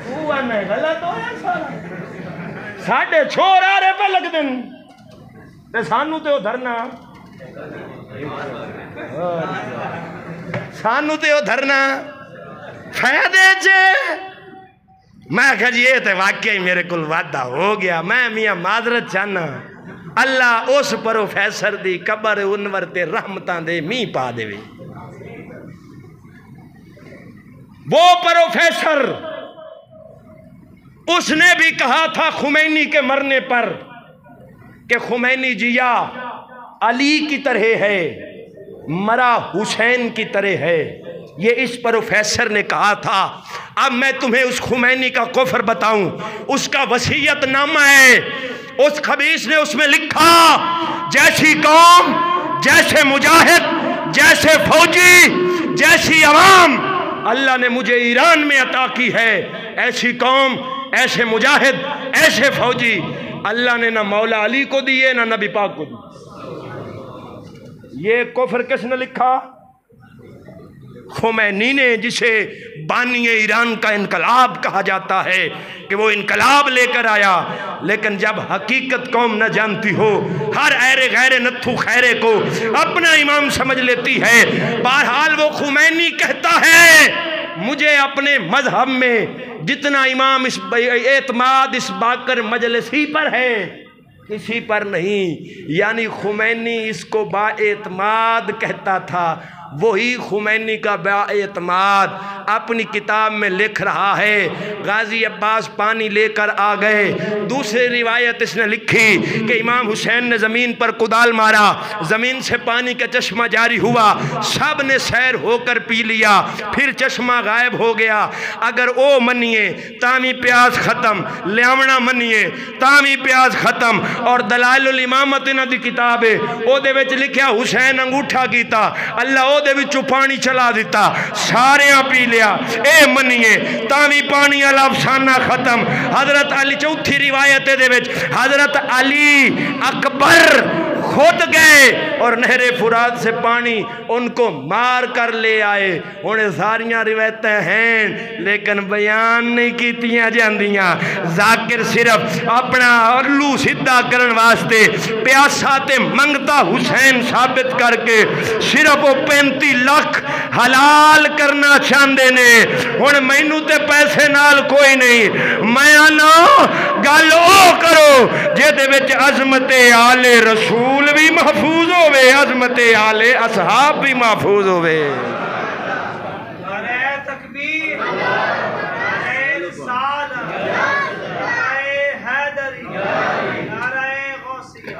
وہ نہیں غلط ہویا سارا، ساڈے چھوڑ آ رہے پہ لگ دن تے سانو تے او دھرنا، سانو تے او دھرنا فائدے چے۔ میں کہا جی یہ تے واقعی میرے کل وعدہ ہو گیا، میں میاں معذرت چاہنا، اللہ اس پروفیسر دی قبر انور تے رحمتاں دے می پا دے۔ وہ پروفیسر اس نے بھی کہا تھا خمینی کے مرنے پر کہ خمینی جیا علی کی طرح ہے، مرا حسین کی طرح ہے، یہ اس پروفیسر نے کہا تھا۔ اب میں تمہیں اس خمینی کا کفر بتاؤں، اس کا وصیت نامہ ہے، اس خبیث نے اس میں لکھا جیسی قوم، جیسے مجاہد، جیسے فوجی، جیسی عوام اللہ نے مجھے ایران میں عطا کی ہے، ایسی قوم، ایسے مجاہد، ایسے فوجی اللہ نے نہ مولا علی کو دیے نہ نبی پاک کو دیے۔ یہ کفر کس نے لکھا؟ خمینی نے، جسے بانی ایران کا انقلاب کہا جاتا ہے کہ وہ انقلاب لے کر آیا، لیکن جب حقیقت قوم نہ جانتی ہو، ہر ایرے غیر نتھو خیرے کو اپنا امام سمجھ لیتی ہے۔ بہرحال وہ خمینی کہتا ہے مجھے اپنے مذہب میں جتنا امام اس اعتماد اس باقر مجلسی پر ہے کسی پر نہیں، یعنی خمینی اس کو با اعتماد کہتا تھا، وہی خمینی کا با اعتماد اپنی کتاب میں لکھ رہا ہے۔ غازی عباس پانی لے کر آ گئے، دوسری روایت اس نے لکھی کہ امام حسین نے زمین پر کدال مارا، زمین سے پانی کا چشمہ جاری ہوا، سب نے سیر ہو کر پی لیا، پھر چشمہ غائب ہو گیا۔ اگر او منیے تامی پیاس ختم، لیامنا منیے تامی پیاس ختم۔ اور دلائل الامامت انہاں دی کتاب ہے، او دے وچ لکھیا حسین انگوٹھا کیتا، اللہ او دے وچوں پانی چلا دیتا، سارے پی لیا، اے منیے تامی پانی والا افسانہ ختم۔ حضرت علی، چوتھی روایت دے وچ حضرت علی اکبر خود گئے اور نہر فرات سے پانی ان کو مار کر لے آئے۔ انہیں ساریاں روایتیں ہیں لیکن بیان نہیں کیتیاں جاندیاں۔ ذاکر صرف اپنا الو سدھا کرن واسطے پیاسا تے منگتا حسین ثابت کر کے صرف وہ 35 لاکھ حلال کرنا چاہندے نے۔ ہن مینوں تے پیسے نال کوئی نہیں، میں آنا گل او کرو جے دے وچ عظمت آل رسول بھی محفوظ ہوئے، عظمت آل اصحاب بھی محفوظ ہوئے۔ نعرہ تکبیر، نعرہ رسالت، نعرہ حیدری، نعرہ غوثیہ۔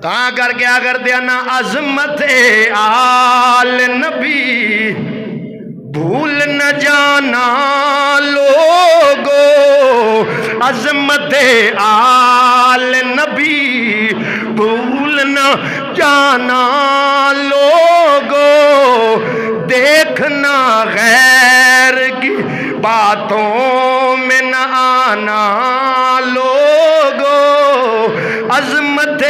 کہاں کر کے آگر دیا نا عظمت آل نبی بھول نہ جانا لوگو، عظمت آل نبی بھول نہ جانا لوگو، دیکھنا غیر کی باتوں میں نہ آنا لوگو، عظمت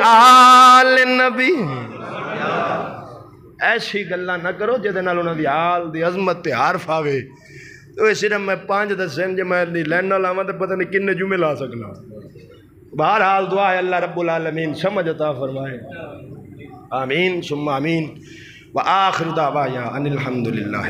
آل نبی۔ ایسی گلاں نہ کرو جہدے نال انہاں دی حال دی عظمت تے عارف آوے. تو صرف میں 5 دسیں جے میں لین نال آواں تے پتہ نہیں کنے جمعے لا سکنا. بہرحال دعا ہے اللہ رب العالمین سمجھ عطا فرمائے. آمین ثم آمین. وآخر دعوانا ان الحمدللہ.